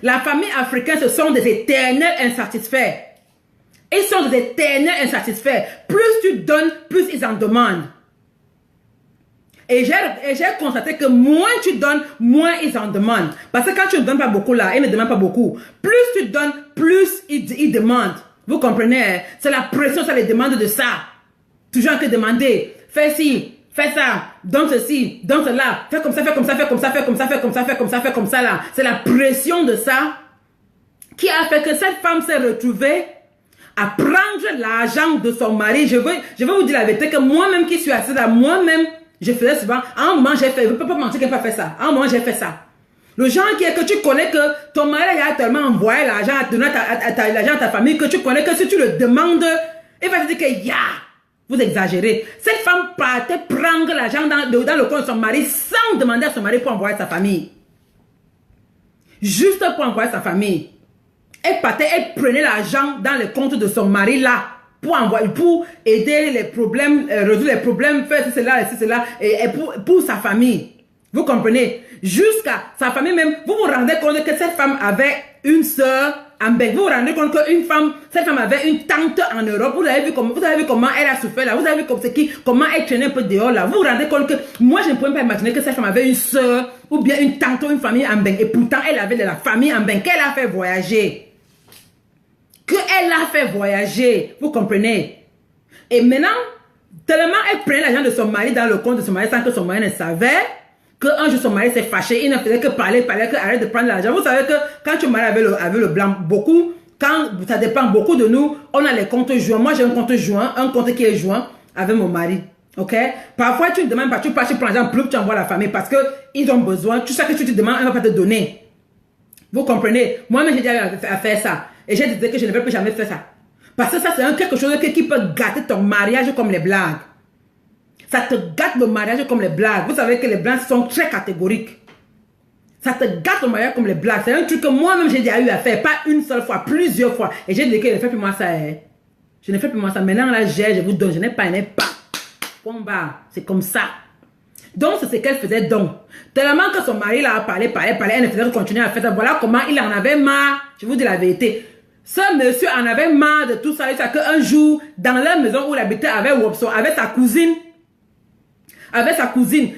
La famille africaine, ce sont des éternels insatisfaits. Ils sont des éternels insatisfaits. Plus tu donnes, plus ils en demandent. Et j'ai constaté que moins tu donnes, moins ils en demandent. Parce que quand tu ne donnes pas beaucoup là, ils ne demandent pas beaucoup. Plus tu donnes, plus ils demandent. Vous comprenez? Hein? C'est la pression, ça les demande de ça. Toujours que demander. Fais ci, fais ça, donne ceci, donne cela. Fais comme ça, fais comme ça, fais comme ça, fais comme ça, fais comme ça, fais comme ça, fais comme ça là. C'est la pression de ça qui a fait que cette femme s'est retrouvée à prendre l'argent de son mari. Je vais vous dire la vérité que moi-même qui suis assise là, moi-même, je faisais souvent, à un moment j'ai fait, je ne peux pas mentir qu'elle n'a pas fait ça. À un moment j'ai fait ça. Le genre qui est que tu connais que ton mari a tellement envoyé l'argent, l'argent à ta famille que tu connais que si tu le demandes, il va te dire que vous exagérez. Cette femme partait prendre l'argent dans le compte de son mari sans demander à son mari pour envoyer sa famille. Juste pour envoyer sa famille. Elle partait, elle prenait l'argent dans le compte de son mari là pour aider les problèmes, résoudre les problèmes, faire cela, et pour sa famille. Vous comprenez? Jusqu'à sa famille même, vous vous rendez compte que cette femme avait une sœur en Belgique. Vous vous rendez compte que cette femme avait une tante en Europe. Vous avez vu comment elle a souffert là. Vous avez vu comment elle traînait un peu dehors là. Vous vous rendez compte que moi je ne pouvais pas imaginer que cette femme avait une sœur ou bien une tante ou une famille en Belgique. Et pourtant elle avait de la famille en Belgique qu'elle a fait voyager. Vous comprenez? Et maintenant, tellement elle prenait l'argent de son mari dans le compte de son mari sans que son mari ne savait, qu'un jour son mari s'est fâché, il ne faisait que parler, que arrête de prendre l'argent. Vous savez que quand tu maries avec le blanc, ça dépend beaucoup de nous, on a les comptes joints. Moi j'ai un compte joint, un compte qui est joint avec mon mari. Ok? Parfois tu ne demandes pas, tu prends l'argent, tu envoies la famille parce que ils ont besoin. Tu sais que tu te demandes, elle ne va pas te donner. Vous comprenez? Moi-même j'ai déjà à faire ça. Et j'ai dit que je ne vais plus jamais faire ça. Parce que ça, c'est quelque chose qui peut gâter ton mariage comme les blagues. Ça te gâte le mariage comme les blagues. Vous savez que les blagues sont très catégoriques. Ça te gâte le mariage comme les blagues. C'est un truc que moi-même j'ai déjà eu à faire. Pas une seule fois, plusieurs fois. Et j'ai dit que je ne fais plus moi ça. Je ne fais plus moi ça. Maintenant, là, je vous donne. Je n'ai pas. Combat. C'est comme ça. Donc, c'est ce qu'elle faisait donc. Tellement que son mari là a parlé, elle ne faisait que continuer à faire ça. Voilà comment il en avait marre. Je vous dis la vérité. Ce monsieur en avait marre de tout ça. Il sait qu'un jour, dans la maison où il habitait avec Wopso, avec sa cousine,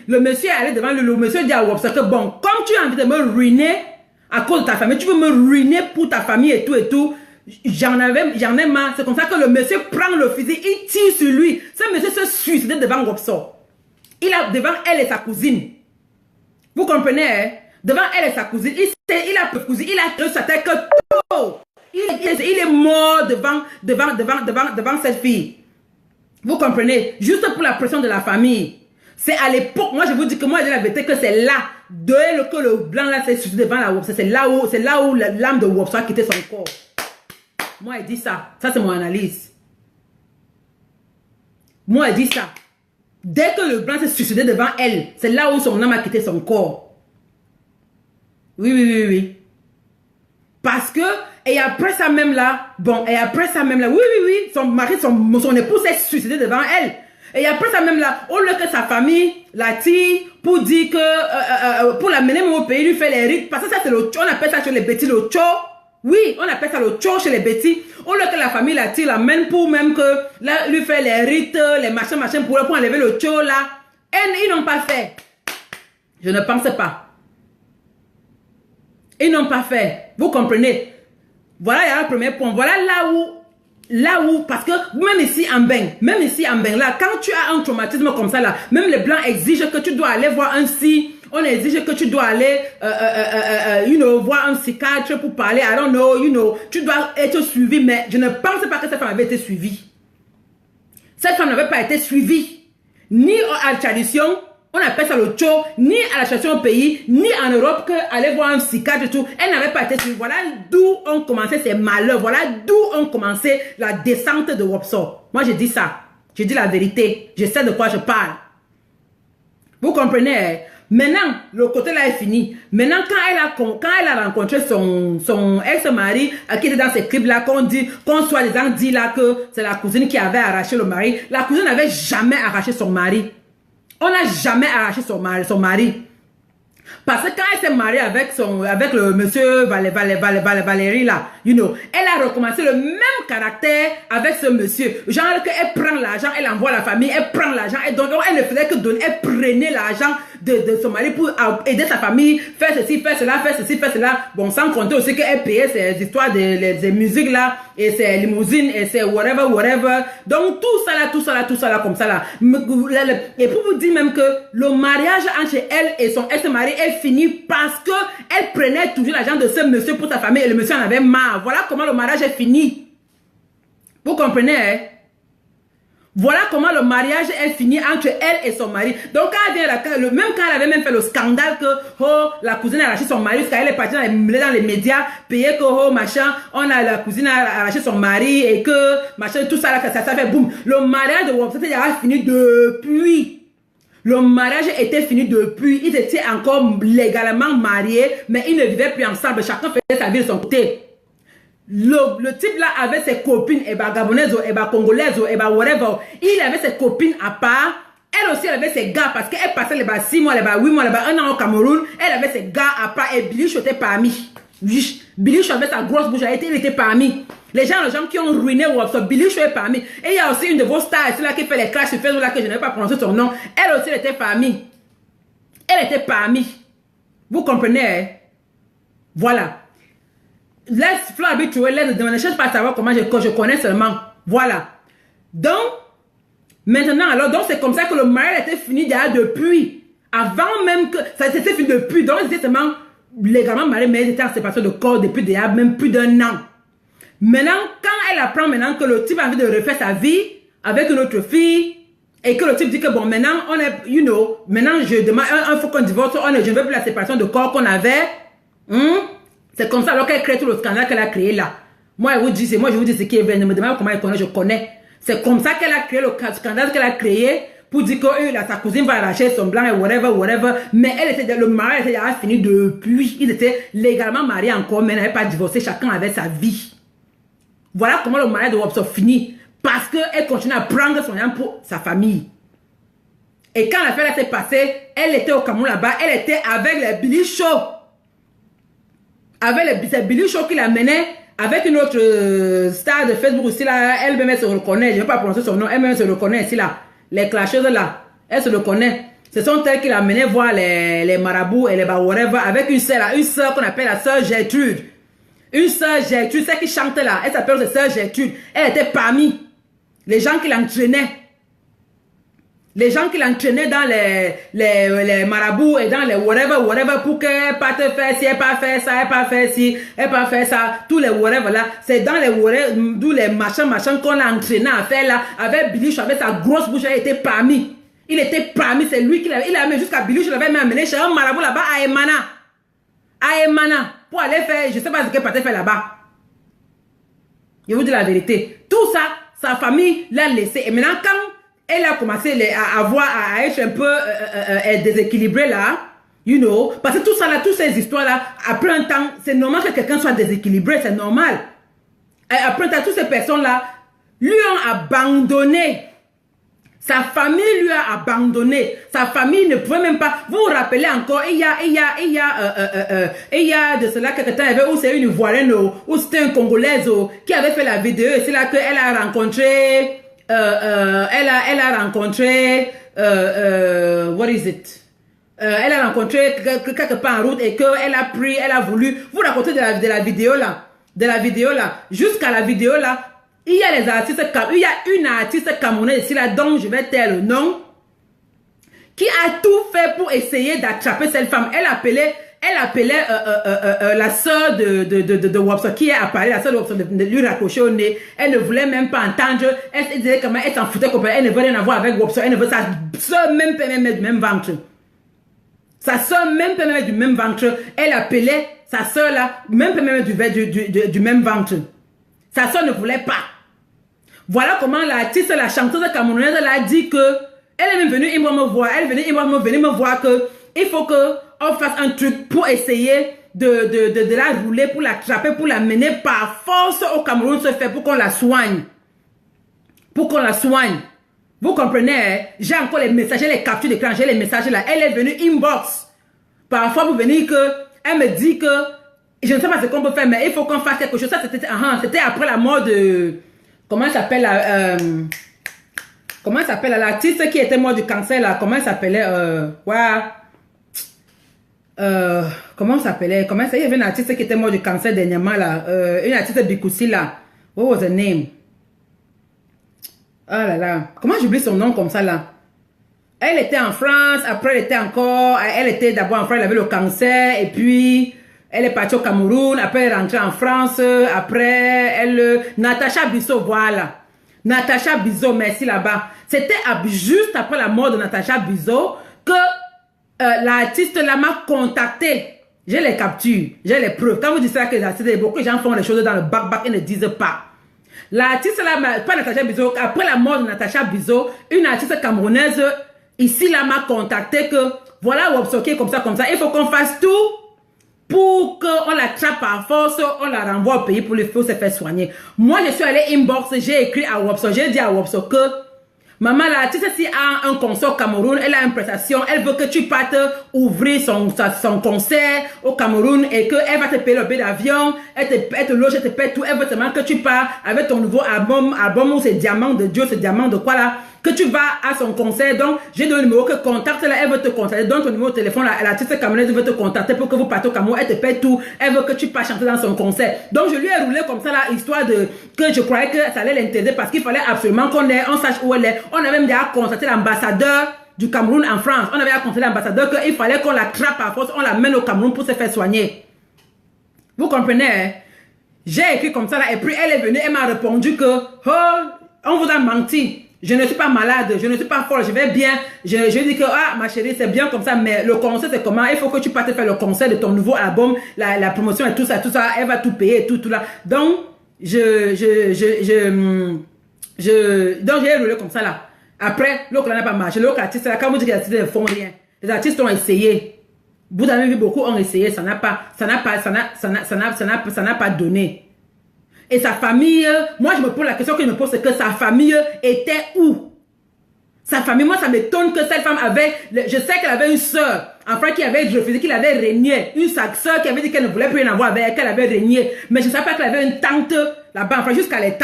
le monsieur est allé devant lui. Le monsieur dit à Wopso que bon, comme tu as envie de me ruiner à cause de ta famille, tu veux me ruiner pour ta famille et tout, j'en ai marre. C'est comme ça que le monsieur prend le fusil, il tire sur lui. Ce monsieur se suicide devant Wopso. Il a devant elle et sa cousine. Vous comprenez, hein? Devant elle et sa cousine. Il a tiré sa tête que tout. Il est mort devant cette fille. Vous comprenez? Juste pour la pression de la famille. C'est à l'époque, moi je vous dis que moi j'ai la vérité que c'est là que le blanc là s'est suicidé devant la Wopso. C'est là où l'âme de Wopso a quitté son corps. Moi elle dit ça. Ça c'est mon analyse. Moi elle dit ça. Dès que le blanc s'est suicidé devant elle, c'est là où son âme a quitté son corps. Oui. Parce que, et après ça même là, oui, son mari, son épouse s'est suicidé devant elle. Et après ça même là, au lieu que sa famille la tire pour dire que, pour l'amener au pays, lui fait les rites, parce que ça c'est le tcho, on appelle ça chez les bêtis le tcho. Oui, on appelle ça le tcho chez les bêtis. Au lieu que la famille la tire, l'amène pour même que, là, lui fait les rites, les machins, pour enlever le tcho là. Et ils n'ont pas fait. Je ne pense pas. Ils n'ont pas fait. Vous comprenez? Voilà, il y a le premier point. Voilà là où, parce que même ici en Beng, là, quand tu as un traumatisme comme ça là, même les blancs exigent que tu dois aller voir un psy. On exige que tu dois aller, voir un psychiatre pour parler. I don't know, tu dois être suivi. Mais je ne pense pas que cette femme avait été suivie. Cette femme n'avait pas été suivie. Ni à la tradition, on appelle ça le tcho, ni à la tradition au pays, ni en Europe, qu'aller voir un psychiatre et tout. Elle n'avait pas été suivie. Voilà d'où ont commencé ces malheurs. Voilà d'où ont commencé la descente de Wopso. Moi, je dis ça. Je dis la vérité. Je sais de quoi je parle. Vous comprenez? Maintenant, le côté là est fini. Maintenant, quand elle a rencontré son ex-mari, qui était dans ces clips-là, qu'on soi-disant dit là que c'est la cousine qui avait arraché le mari. La cousine n'avait jamais arraché son mari. On n'a jamais arraché son mari. Parce que quand elle s'est mariée avec le monsieur Valérie là, you know, elle a recommencé le même caractère avec ce monsieur. Genre qu'elle prend l'argent, elle envoie la famille, elle prend l'argent, et donc elle ne faisait que donner, elle prenait l'argent de son mari pour aider sa famille, faire ceci, faire cela, faire ceci, faire cela. Bon, sans compter aussi qu'elle payait ses histoires de musique là, et ses limousines, et ses whatever. Donc tout ça là, comme ça là. Et pour vous dire même que le mariage entre elle et son ex-mari est fini parce que elle prenait toujours l'argent de ce monsieur pour sa famille et le monsieur en avait marre. Voilà comment le mariage est fini. Vous comprenez, hein? Voilà comment le mariage est fini entre elle et son mari. Donc quand elle vient, même quand elle avait même fait le scandale que oh, la cousine a arraché son mari, parce qu'elle est partie dans les médias, payer que oh machin, la cousine a arraché son mari et que machin, tout ça là, ça fait boum. Le mariage de Wopso était déjà fini depuis. Le mariage était fini depuis. Ils étaient encore légalement mariés, mais ils ne vivaient plus ensemble. Chacun faisait sa vie de son côté. Le type là avait ses copines, et bah gabonaises, et bah congolaises, et bah whatever. Il avait ses copines à part. Elle aussi, elle avait ses gars, parce qu'elle passait les bas 6 mois, les bas 8 mois, les bas 1 an au Cameroun. Elle avait ses gars à part, et Billy était parmi. Billy avait sa grosse bouche, il était parmi. Les gens qui ont ruiné Wopso, Billy est parmi. Et il y a aussi une de vos stars, celle-là qui fait les clashs sur Facebook, là, que je n'ai pas prononcé son nom. Elle aussi, elle était parmi. Elle était parmi. Vous comprenez, hein? Voilà. Laisse Fleur habituée, ne cherche pas à savoir comment je connais seulement. Voilà. Donc, maintenant, alors, donc c'est comme ça que le mariage était fini déjà depuis. Avant même que, ça s'était fini depuis. Donc, c'était seulement légalement marié, mais ils étaient en séparation de corps depuis déjà même plus d'1 an. Maintenant, quand elle apprend maintenant que le type a envie de refaire sa vie avec une autre fille, et que le type dit que bon, maintenant, on est, you know, maintenant, je demande, il faut qu'on divorce, je ne veux plus la séparation de corps qu'on avait. C'est comme ça alors qu'elle crée tout le scandale qu'elle a créé là. Moi, je vous dis ce qui est vrai. Ne me demandez pas comment elle connaît, je connais. C'est comme ça qu'elle a créé le scandale qu'elle a créé pour dire que sa cousine va arracher son blanc et whatever. Mais le mariage était déjà fini depuis. Ils étaient légalement mariés encore, mais n'avaient pas divorcé. Chacun avait sa vie. Voilà comment le mariage de Wopso finit. Parce qu'elle continue à prendre son âme pour sa famille. Et quand l'affaire s'est passée, elle était au Cameroun là-bas. Elle était avec les Billy Show. Avec c'est Billy Show qui la menait avec une autre star de Facebook aussi là. Elle-même se reconnaît. Je ne vais pas prononcer son nom. Elle-même se reconnaît ici là. Les clasheuses là. Elle se reconnaît. Ce sont elles qui la menaient voir les marabouts et les whatever avec une sœur qu'on appelle la sœur Gertrude. Une sœur Gertrude, celle qui chantait là. Elle s'appelle la sœur Gertrude. Elle était parmi les gens qui l'entraînaient. Les gens qui l'entraînaient dans les marabouts et dans les whatever pour qu'elle parte faire ci, elle pas faire ça, elle pas faire ci, elle pas faire ça, tous les whatever là, c'est dans les whatever, d'où les machins qu'on l'a entraîné à faire là, avec Billy, avec sa grosse bouche, elle était parmi. Il était parmi, c'est lui qui l'avait, il a amené jusqu'à Billy, je l'avais même amené chez un marabout là-bas à Emana. À Emana, pour aller faire, je sais pas ce qu'elle partait faire là-bas. Je vous dis la vérité. Tout ça, sa famille l'a laissé. Et maintenant, quand elle a commencé à être un peu déséquilibrée là, you know, parce que tout ça là, toutes ces histoires là, après un temps, c'est normal que quelqu'un soit déséquilibré, c'est normal. Et après un temps, toutes ces personnes là lui ont abandonné. Sa famille lui a abandonné. Sa famille ne pouvait même pas. Vous vous rappelez encore, il y a de cela quelques temps, il y avait où c'est une Ivoirienne ou c'était une Congolaise qui avait fait la vidéo et c'est là qu'elle a rencontré. Elle a rencontré what is it? Elle a rencontré quelque part en route et qu'elle a voulu vous raconter de la vidéo là, jusqu'à la vidéo là, il y a les artistes, il y a une artiste camerounaise ici là dont je vais taire le nom, qui a tout fait pour essayer d'attraper cette femme. Elle appelait la sœur de Wopso qui est apparue, la sœur de Wopso de lui raccrocher au nez. Elle ne voulait même pas entendre. Elle disait comment elle s'en foutait complètement. Elle ne veut rien avoir avec Wopso. Elle ne veut sa sœur même pas mettre du même ventre. Sa sœur même pas mettre du même ventre. Elle appelait sa sœur là même pas mettre du même ventre. Sa sœur ne voulait pas. Voilà comment l'artiste, la chanteuse camerounaise, elle a dit que elle est même venue me voir. Elle est venue me voir que il faut que on fasse un truc pour essayer de la rouler, pour l'attraper, pour la mener par force au Cameroun se fait pour qu'on la soigne. Pour qu'on la soigne. Vous comprenez, hein? J'ai encore les messages, les captures d'écran, j'ai les messages là. Elle est venue inbox Parfois, pour venir que, elle me dit que, je ne sais pas ce qu'on peut faire, mais il faut qu'on fasse quelque chose. Ça, c'était après la mort de, comment elle s'appelle, comment elle s'appelle, l'artiste qui était mort du cancer, là, comment elle s'appelait, comment ça s'appelait, il y avait une artiste qui était mort du cancer dernièrement, là, une artiste Bikoussi, là, what was her name? Ah là là, comment j'oublie son nom comme ça, là? Elle était en France, après elle était d'abord en France, elle avait le cancer, et puis elle est partie au Cameroun, après elle est rentrée en France, après Natacha Bissot, voilà. Natacha Bissot, merci là-bas. C'était juste après la mort de Natacha Bissot que l'artiste là m'a contacté. J'ai les captures, j'ai les preuves. Quand vous dites ça, que beaucoup de gens font les choses dans le bac et ne disent pas. L'artiste là, pas Natacha Bissot, après la mort de Natacha Bissot, une artiste camerounaise ici là m'a contacté que voilà Wopso qui est comme ça, il faut qu'on fasse tout pour qu'on la trappe par force, on la renvoie au pays pour se faire soigner. Moi je suis allée inbox, j'ai écrit à Wopso, j'ai dit à Wopso que maman l'artiste si a un concert au Cameroun, elle a une prestation, elle veut que tu partes ouvrir son concert au Cameroun et qu'elle va te payer le billet d'avion, elle te loge, elle te paye tout, elle veut seulement que tu pars avec ton nouveau album ou ces diamants de Dieu, ces diamants de quoi là, que tu vas à son concert. Donc j'ai donné le numéro que contacte là, elle veut te contacter, donne ton numéro de téléphone, l'artiste camerounaise veut te contacter pour que vous partez au Cameroun, elle te paye tout, elle veut que tu passes chanter dans son concert. Donc je lui ai roulé comme ça là, histoire de que je croyais que ça allait l'intéresser parce qu'il fallait absolument on sache où elle est. On avait même déjà contacté l'ambassadeur du Cameroun en France. On avait contacté l'ambassadeur qu'il fallait qu'on la trappe à force, on la mène au Cameroun pour se faire soigner. Vous comprenez, hein? J'ai écrit comme ça là, et puis elle est venue, elle m'a répondu que on vous a menti. Je ne suis pas malade, je ne suis pas folle, je vais bien. Je dis que, ah, ma chérie, c'est bien comme ça, mais le concert, c'est comment? Il faut que tu partes faire le concert de ton nouveau album, la promotion et tout ça, elle va tout payer, tout là. Donc, donc, j'ai roulé comme ça là. Après, l'autre n'a pas marché. L'autre artiste, là, quand vous dites que les artistes ne font rien, les artistes ont essayé. Vous avez vu, beaucoup ont essayé, ça n'a pas donné. Et sa famille, moi je me pose la question que je me pose, c'est que sa famille était où? Sa famille, moi ça m'étonne que cette femme avait, je sais qu'elle avait une soeur, enfin qui avait refusé, qu'il avait régné, une soeur qui avait dit qu'elle ne voulait plus rien avoir avec elle, qu'elle avait régné, mais je ne savais pas qu'elle avait une tante là-bas, enfin jusqu'à les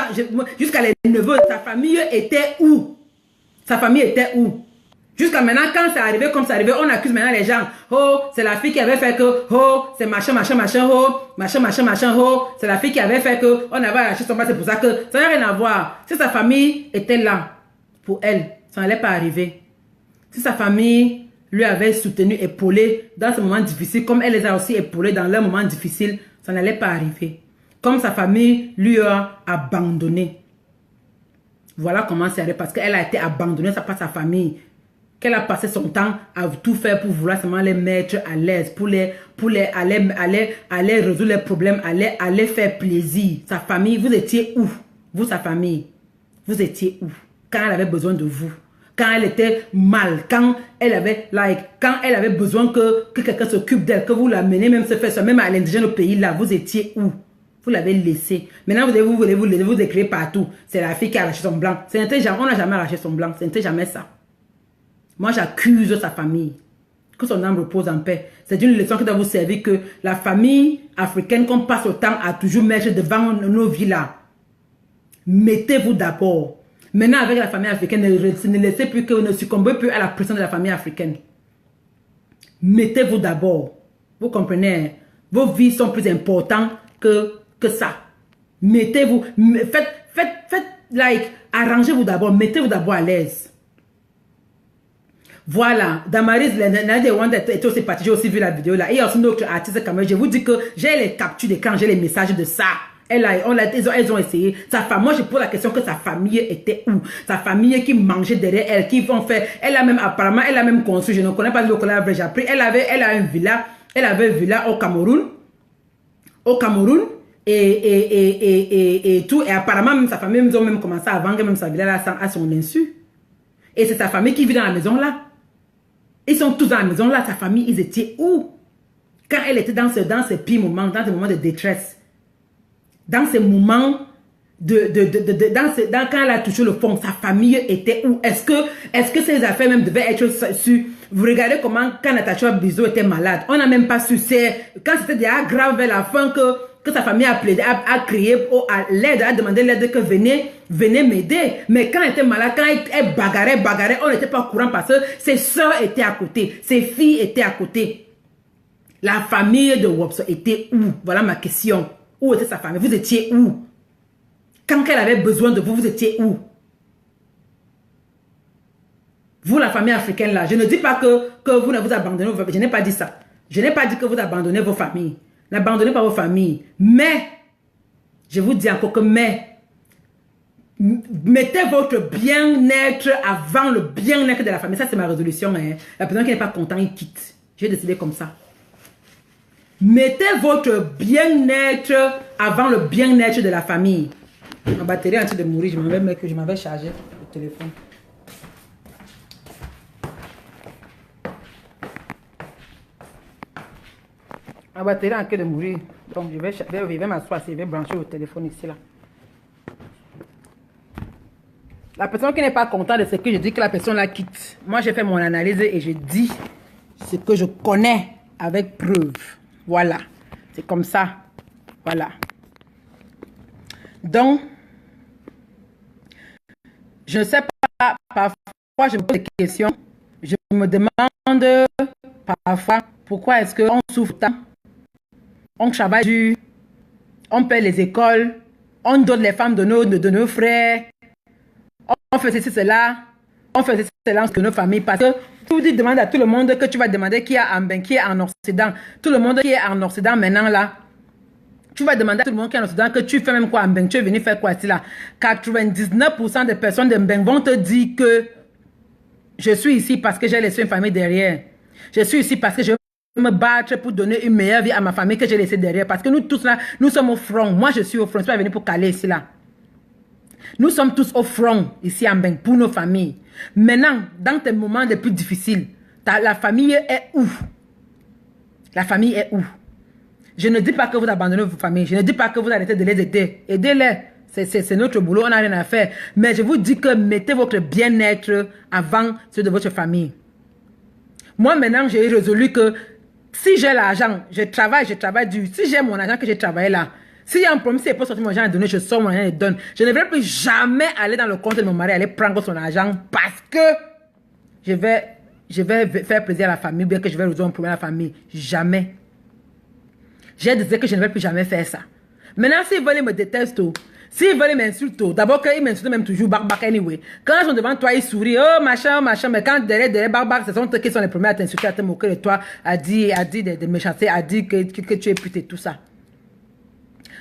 neveux, sa famille était où? Sa famille était où? Jusqu'à maintenant, quand c'est arrivé comme c'est arrivé, on accuse maintenant les gens. Oh, c'est la fille qui avait fait que, oh, c'est machin, oh, machin, oh, c'est la fille qui avait fait que, on avait arraché son bras, c'est pour ça que, ça n'a rien à voir. Si sa famille était là, pour elle, ça n'allait pas arriver. Si sa famille lui avait soutenu, épaulé dans ce moment difficile, comme elle les a aussi épaulés dans leurs moments difficiles, ça n'allait pas arriver. Comme sa famille lui a abandonné. Voilà comment c'est arrivé, parce qu'elle a été abandonnée par sa famille. Qu'elle a passé son temps à tout faire pour vouloir seulement les mettre à l'aise, pour aller résoudre les problèmes, aller faire plaisir. Sa famille, vous étiez où? Vous, sa famille, vous étiez où? Quand elle avait besoin de vous, quand elle était mal, quand elle avait besoin que quelqu'un s'occupe d'elle, que vous l'amenez même se faire ça, même à l'indigène au pays là, vous étiez où? Vous l'avez laissé. Maintenant, vous voulez vous écrire partout. C'est la fille qui a arraché son blanc. On n'a jamais arraché son blanc. Ce n'était jamais ça. Moi, j'accuse sa famille. Que son âme repose en paix. C'est une leçon qui doit vous servir que la famille africaine qu'on passe au temps à toujours mettre devant nos vies là. Mettez-vous d'abord. Maintenant, avec la famille africaine, ne laissez plus que, ne succombez plus à la pression de la famille africaine. Mettez-vous d'abord. Vous comprenez? Vos vies sont plus importantes que ça. Mettez-vous, arrangez-vous d'abord, mettez-vous d'abord à l'aise. Voilà, Damaris, Nadia Wanda était aussi partie, j'ai aussi vu la vidéo là. Et il y a aussi une autre artiste camerounaise. Je vous dis que j'ai les captures d'écran, j'ai les messages de ça. Elles ont essayé. Sa femme, moi je pose la question que sa famille était où? Sa famille qui mangeait derrière elle, qui vont faire. Elle a même construit, je ne connais pas le local, j'ai appris. Elle a une villa, une villa au Cameroun. Et tout. Et apparemment, même sa famille, ils ont même commencé à vendre même sa villa là à son insu. Et c'est sa famille qui vit dans la maison là. Ils sont tous dans la maison là, sa famille, ils étaient où? Quand elle était dans ces pires moments, dans ces moments de détresse. Dans ces moments quand elle a touché le fond, sa famille était où? Est-ce que ces affaires même devaient être su? Vous regardez comment, quand Natacha Bizot était malade, on n'a même pas su, quand c'était déjà grave vers la fin que sa famille a plaidé, a crié à l'aide, a demandé l'aide que venez m'aider. Mais quand elle était malade, quand elle bagarrait, on n'était pas au courant parce que ses soeurs étaient à côté, ses filles étaient à côté. La famille de Wopso était où? Voilà ma question. Où était sa famille? Vous étiez où? Quand elle avait besoin de vous, vous étiez où? Vous, la famille africaine là, je ne dis pas que vous ne vous abandonnez vos familles. Je n'ai pas dit ça. Je n'ai pas dit que vous abandonnez vos familles. N'abandonnez pas vos familles. Mais, je vous dis encore que mettez votre bien-être avant le bien-être de la famille. Ça, c'est ma résolution. Hein. La personne qui n'est pas content, il quitte. J'ai décidé comme ça. Mettez votre bien-être avant le bien-être de la famille. Ma batterie est en train de mourir. Je m'avais chargé le téléphone. Ma batterie est en train de mourir. Donc, je vais m'asseoir, je vais brancher le téléphone ici, là. La personne qui n'est pas contente de ce que je dis, que la personne la quitte. Moi, j'ai fait mon analyse et je dis ce que je connais avec preuve. Voilà. C'est comme ça. Voilà. Donc, je ne sais pas, parfois je me pose des questions. Je me demande parfois pourquoi est-ce qu'on souffre tant. On travaille dur, on paie les écoles, on donne les femmes de nos frères, on fait ceci, cela, on fait ceci, cela de nos familles. Parce que tu demandes à tout le monde que tu vas demander qui est en Occident. Tout le monde qui est en Occident maintenant là. Tu vas demander à tout le monde qui est en Occident que tu fais même quoi en Mbeng. Tu es venu faire quoi ici là. 99% des personnes de Mbeng vont te dire que je suis ici parce que j'ai laissé une famille derrière. Je suis ici parce que je me battre pour donner une meilleure vie à ma famille que j'ai laissée derrière. Parce que nous tous là, nous sommes au front. Moi, je suis au front. Je suis pas venu pour caler ici là. Nous sommes tous au front ici en Mbeng pour nos familles. Maintenant, dans tes moments les plus difficiles, la famille est où? La famille est où? Je ne dis pas que vous abandonnez vos familles. Je ne dis pas que vous arrêtez de les aider. Aidez-les. C'est notre boulot. On n'a rien à faire. Mais je vous dis que mettez votre bien-être avant celui de votre famille. Moi, maintenant, j'ai résolu que si j'ai l'argent, je travaille dur. Si j'ai mon argent que j'ai travaillé là, s'il y a un problème, si je peux sortir mon argent à donner, je sors mon argent et donne. Je ne vais plus jamais aller dans le compte de mon mari, aller prendre son argent parce que je vais faire plaisir à la famille, bien que je vais résoudre un problème à la famille. Jamais. J'ai dit que je ne vais plus jamais faire ça. Maintenant, s'ils veulent me détester, s'ils veulent m'insulter, d'abord qu'ils m'insultent même toujours, barbac anyway. Quand ils sont devant toi, ils sourient, oh machin, mais quand derrière barbac, ce sont eux qui sont les premiers à t'insulter, à te moquer de toi, à dire des méchancetés, à dire que tu es pute et tout ça.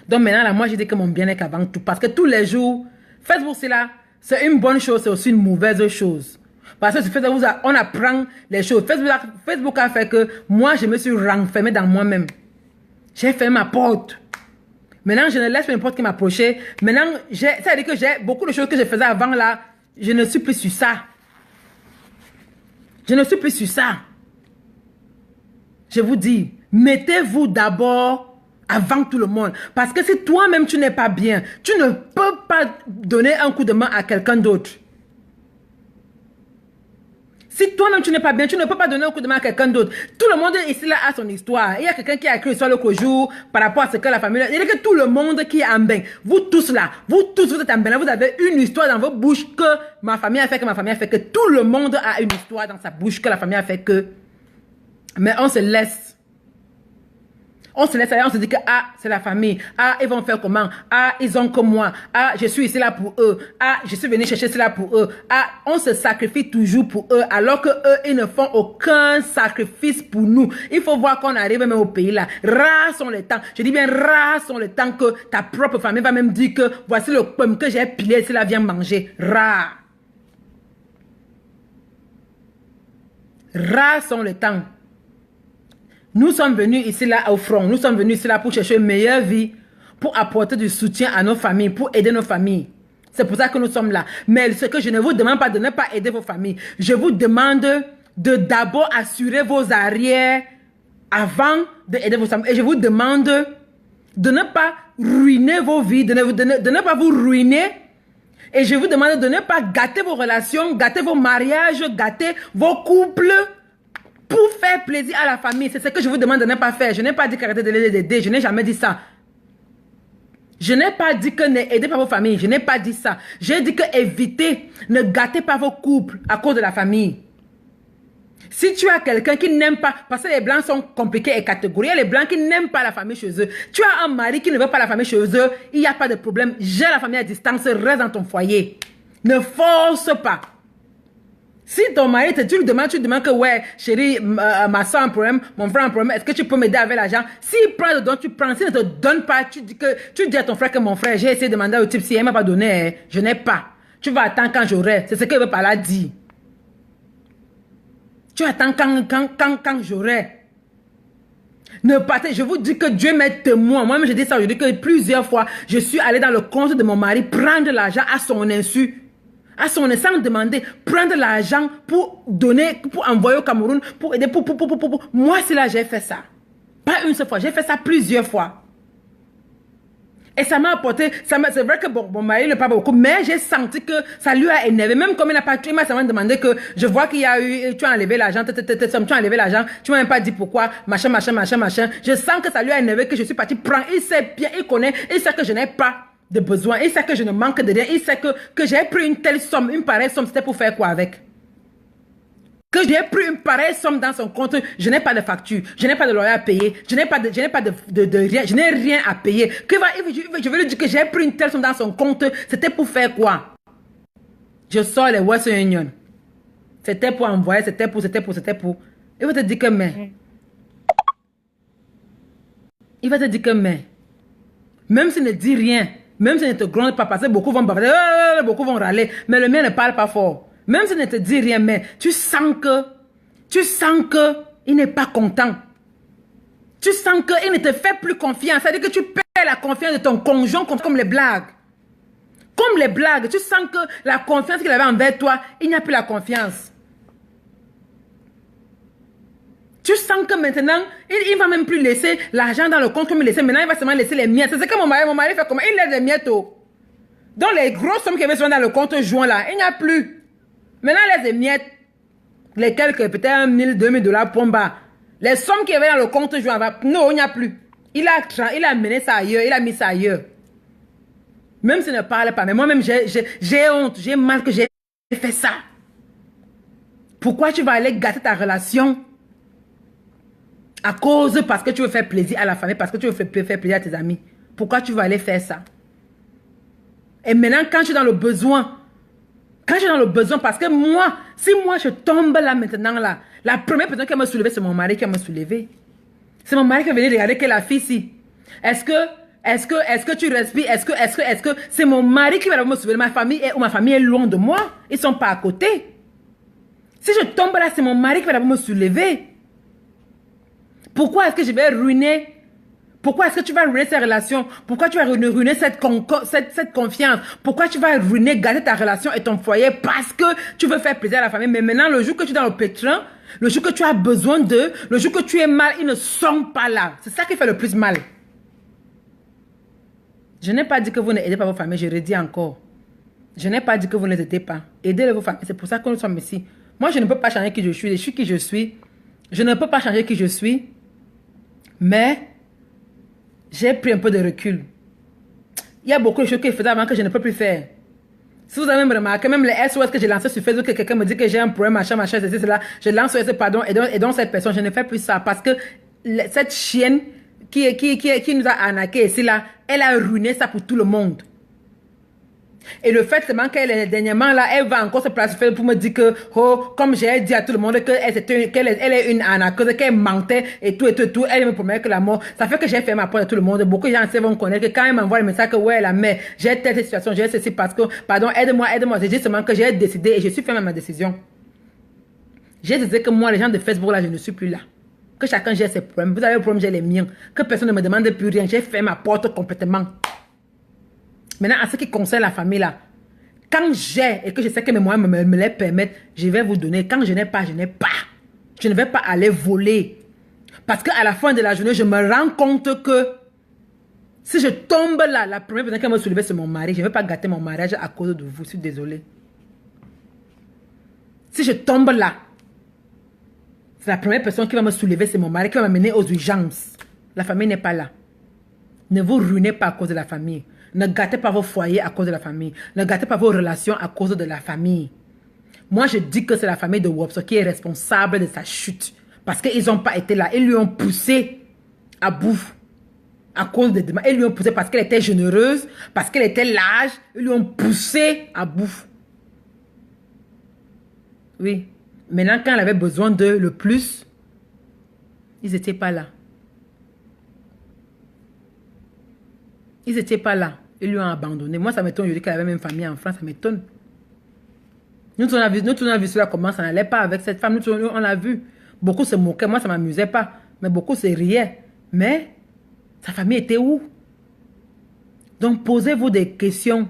Donc maintenant, là, moi, je dis que mon bien-être avant tout. Parce que tous les jours, Facebook, c'est là, c'est une bonne chose, c'est aussi une mauvaise chose. Parce que sur Facebook, on apprend les choses. Facebook a fait que moi, je me suis renfermée dans moi-même. J'ai fermé ma porte. Maintenant, je ne laisse pas n'importe qui m'approcher. Maintenant, ça veut dire que j'ai beaucoup de choses que je faisais avant là. Je ne suis plus sur ça. Je ne suis plus sur ça. Je vous dis, mettez-vous d'abord avant tout le monde. Parce que si toi-même tu n'es pas bien, tu ne peux pas donner un coup de main à quelqu'un d'autre. Si toi-même tu n'es pas bien, tu ne peux pas donner un coup de main à quelqu'un d'autre. Tout le monde ici là a son histoire. Il y a quelqu'un qui a écrit l'histoire l'autre jour par rapport à ce que la famille... Il y a que tout le monde qui est en bain. Vous tous là, vous êtes en bain là, vous avez une histoire dans votre bouche que ma famille a fait, que tout le monde a une histoire dans sa bouche que la famille a fait que... Mais on se laisse. On se laisse aller, on se dit que ah, c'est la famille. Ah, ils vont faire comment? Ah, ils ont comme moi. Ah, je suis ici là pour eux. Ah, je suis venu chercher cela pour eux. Ah, on se sacrifie toujours pour eux, alors que eux, ils ne font aucun sacrifice pour nous. Il faut voir qu'on arrive même au pays là. Rares sont les temps. Je dis bien rares sont les temps que ta propre famille va même dire que voici le pomme que j'ai pilé ici là, viens manger. Rares. Rares sont les temps. Nous sommes venus ici là au front. Nous sommes venus ici là pour chercher une meilleure vie, pour apporter du soutien à nos familles, pour aider nos familles. C'est pour ça que nous sommes là. Mais ce que je ne vous demande pas de ne pas aider vos familles. Je vous demande de d'abord assurer vos arrières avant d'aider vos familles. Et je vous demande de ne pas ruiner vos vies, de ne pas vous ruiner. Et je vous demande de ne pas gâter vos relations, gâter vos mariages, gâter vos couples pour faire plaisir à la famille. C'est ce que je vous demande de ne pas faire. Je n'ai pas dit qu'arrêtez de les aider. Je n'ai jamais dit ça. Je n'ai pas dit que n'aidez pas vos familles. Je n'ai pas dit ça. J'ai dit que évitez, ne gâtez pas vos couples à cause de la famille. Si tu as quelqu'un qui n'aime pas, parce que les blancs sont compliqués et catégoriels, les blancs qui n'aiment pas la famille chez eux. Tu as un mari qui ne veut pas la famille chez eux, il n'y a pas de problème. J'ai la famille à distance, reste dans ton foyer. Ne force pas. Si ton mari, tu lui demandes que ouais, chérie, ma soeur a un problème, mon frère a un problème, est-ce que tu peux m'aider avec l'argent? S'il prend le don, tu prends. S'il ne te donne pas, tu dis à ton frère que mon frère, j'ai essayé de demander au type, si elle ne m'a pas donné, je n'ai pas. Tu vas attendre quand j'aurai. C'est ce qu'il veut par là dire. Tu attends quand j'aurai. Ne partez, je vous dis que Dieu m'est témoin. Moi-même, je dis ça, je dis que plusieurs fois, je suis allé dans le compte de mon mari prendre l'argent à son insu. À son insu, sans demander, prendre l'argent pour donner, pour envoyer au Cameroun, pour aider, Moi, c'est là, j'ai fait ça. Pas une seule fois, j'ai fait ça plusieurs fois. Et ça m'a apporté, c'est vrai que bon, mon mari ne parle pas beaucoup, mais j'ai senti que ça lui a énervé. Même comme il n'a pas tué, il m'a seulement demandé que je vois qu'il y a eu, tu as enlevé l'argent, tu as enlevé l'argent, tu m'as même pas dit pourquoi, machin. Je sens que ça lui a énervé, que je suis partie prendre. Il sait bien, il connaît, il sait que je n'ai pas de besoin, il sait que je ne manque de rien, il sait que j'ai pris une telle somme, une pareille somme, c'était pour faire quoi avec? Que j'ai pris une pareille somme dans son compte, je n'ai pas de facture, je n'ai pas de loyer à payer, je n'ai pas de rien, je n'ai rien à payer. Je veux lui dire que j'ai pris une telle somme dans son compte, c'était pour faire quoi? Je sors les Western Union. C'était pour envoyer, c'était pour. Il va te dire que mais. Il va te dire que mais. Même s'il ne dit rien, même s'il ne te gronde pas, parce que beaucoup vont bavarder, beaucoup vont râler, mais le mien ne parle pas fort. Même s'il ne te dit rien, mais tu sens que il n'est pas content. Tu sens qu'il ne te fait plus confiance. C'est-à-dire que tu perds la confiance de ton conjoint comme les blagues. Comme les blagues. Tu sens que la confiance qu'il avait envers toi, il n'y a plus la confiance. Tu sens que maintenant, il ne va même plus laisser l'argent dans le compte comme il laissait. Maintenant, il va seulement laisser les miettes. C'est ce que mon mari fait comment? Il laisse les miettes. Donc, les grosses sommes qu'il avait souvent dans le compte joint là, il n'y a plus. Maintenant, les miettes, les quelques, peut-être 1000, 2000 $ pour bas. Les sommes qu'il y avait dans le compte joint, non, il n'y a plus. Il a mené ça ailleurs, il a mis ça ailleurs. Même s'il ne parle pas, mais moi-même, j'ai honte, j'ai mal que j'ai fait ça. Pourquoi tu vas aller gâter ta relation? Parce que tu veux faire plaisir à la famille, parce que tu veux faire plaisir à tes amis. Pourquoi tu vas aller faire ça? Et maintenant, quand tu es dans le besoin, parce que moi, si moi je tombe là maintenant, là, la première personne qui m'a soulevé, c'est mon mari qui m'a soulevé. C'est mon mari qui est venu regarder que la fille ici. Est-ce que tu respires? Est-ce que c'est mon mari qui va me soulever? Ma famille est loin de moi. Ils ne sont pas à côté. Si je tombe là, c'est mon mari qui va me soulever. Pourquoi est-ce que je vais ruiner? Pourquoi est-ce que tu vas ruiner cette relation? Pourquoi tu vas ruiner cette confiance? Pourquoi tu vas ruiner, gâter ta relation et ton foyer parce que tu veux faire plaisir à la famille? Mais maintenant, le jour que tu es dans le pétrin, le jour que tu as besoin d'eux, le jour que tu es mal, ils ne sont pas là. C'est ça qui fait le plus mal. Je n'ai pas dit que vous n'aidez pas vos familles, je redis encore. Je n'ai pas dit que vous ne les aidez pas. Aidez vos familles, c'est pour ça que nous sommes ici. Moi, je ne peux pas changer qui je suis. Je suis qui je suis. Je ne peux pas changer qui je suis. Mais j'ai pris un peu de recul. Il y a beaucoup de choses que je faisais avant que je ne peux plus faire. Si vous avez même remarqué, même les SOS que j'ai lancés sur Facebook, que quelqu'un me dit que j'ai un problème, machin, c'est cela, je lance SOS, pardon, et donc cette personne, je ne fais plus ça. Parce que cette chienne qui nous a arnaqué ici, là, elle a ruiné ça pour tout le monde. Et le fait seulement qu'elle est dernièrement là, elle va encore se placer pour me dire que, oh, comme j'ai dit à tout le monde qu'elle est une arnaqueuse, qu'elle mentait et tout, elle me promet que la mort. Ça fait que j'ai fait ma porte à tout le monde. Beaucoup de gens vont connaître que quand elle m'envoie le message que ouais, la mère, j'ai telle situation, j'ai ceci parce que, pardon, aide-moi. J'ai dit seulement que j'ai décidé et je suis ferme à ma décision. J'ai décidé que moi, les gens de Facebook là, je ne suis plus là. Que chacun gère ses problèmes. Vous avez le problème, j'ai les miens. Que personne ne me demande plus rien. J'ai fait ma porte complètement. Maintenant, à ce qui concerne la famille là, quand j'ai et que je sais que mes moyens me les permettent, je vais vous donner. Quand je n'ai pas, je n'ai pas. Je ne vais pas aller voler. Parce qu'à la fin de la journée, je me rends compte que Si je tombe là, la première personne qui va me soulever, c'est mon mari. Je ne vais pas gâter mon mariage à cause de vous. Je suis désolée. Si je tombe là, c'est la première personne qui va me soulever, c'est mon mari qui va m'amener aux urgences. La famille n'est pas là. Ne vous ruinez pas à cause de la famille. Ne gâtez pas vos foyers à cause de la famille. Ne gâtez pas vos relations à cause de la famille. Moi, je dis que c'est la famille de Wopso qui est responsable de sa chute. Parce qu'ils n'ont pas été là. Ils lui ont poussé à bout. À cause des demandes. Ils lui ont poussé parce qu'elle était généreuse, parce qu'elle était large. Ils lui ont poussé à bout. Oui. Maintenant, quand elle avait besoin d'eux le plus, ils n'étaient pas là. Ils n'étaient pas là. Ils lui ont abandonné. Moi, ça m'étonne aujourd'hui qu'elle avait même famille en France. Ça m'étonne. Nous, on a vu cela, comment ça n'allait pas avec cette femme. Nous, on l'a vu. Beaucoup se moquaient. Moi, ça ne m'amusait pas. Mais beaucoup se riaient. Mais sa famille était où? Donc, posez-vous des questions.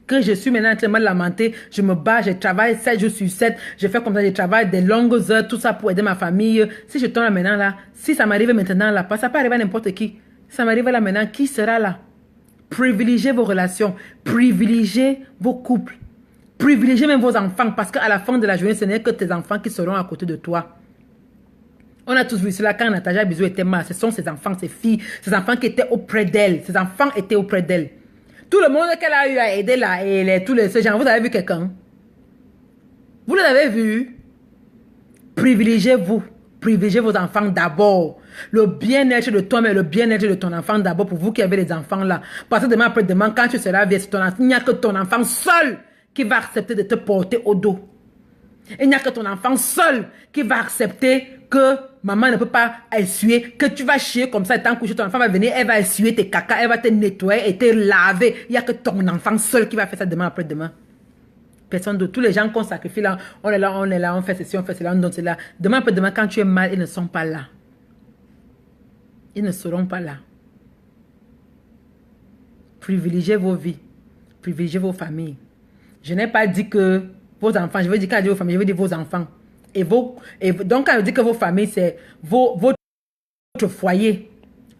Que je suis maintenant tellement lamentée. Je me bats, je travaille 7 jours sur 7. Je fais comme ça, je travaille des longues heures, tout ça pour aider ma famille. Si je tombe là maintenant, là, si ça m'arrive maintenant là, ça peut arriver à n'importe qui. Si ça m'arrive là maintenant, qui sera là? Privilégiez vos relations. Privilégiez vos couples. Privilégiez même vos enfants. Parce qu'à la fin de la journée, ce n'est que tes enfants qui seront à côté de toi. On a tous vu cela quand Nataja Bizou était mal. Ce sont ses enfants, ses filles, ses enfants qui étaient auprès d'elle. Ses enfants étaient auprès d'elle. Tout le monde qu'elle a eu à aider là, et tous ces gens, vous avez vu quelqu'un? Vous l'avez vu? Privilégiez-vous. Privilégiez vos enfants d'abord. Le bien-être de toi-même, le bien-être de ton enfant d'abord pour vous qui avez les enfants là. Parce que demain après demain, quand tu seras vieux, il n'y a que ton enfant seul qui va accepter de te porter au dos. Il n'y a que ton enfant seul qui va accepter que maman ne peut pas essuyer, que tu vas chier comme ça, étant couché, ton enfant va venir, elle va essuyer tes caca, elle va te nettoyer et te laver. Il n'y a que ton enfant seul qui va faire ça demain après demain. Personne d'autre. Tous les gens qu'on sacrifie là, on est là, on fait ceci, on fait cela, on donne cela. Demain après demain, quand tu es mal, ils ne sont pas là. Ils ne seront pas là. Privilégiez vos vies. Privilégiez vos familles. Je n'ai pas dit que vos enfants, je veux dire quand je dis vos familles, je veux dire vos enfants. Donc quand je dis que vos familles, c'est votre foyer.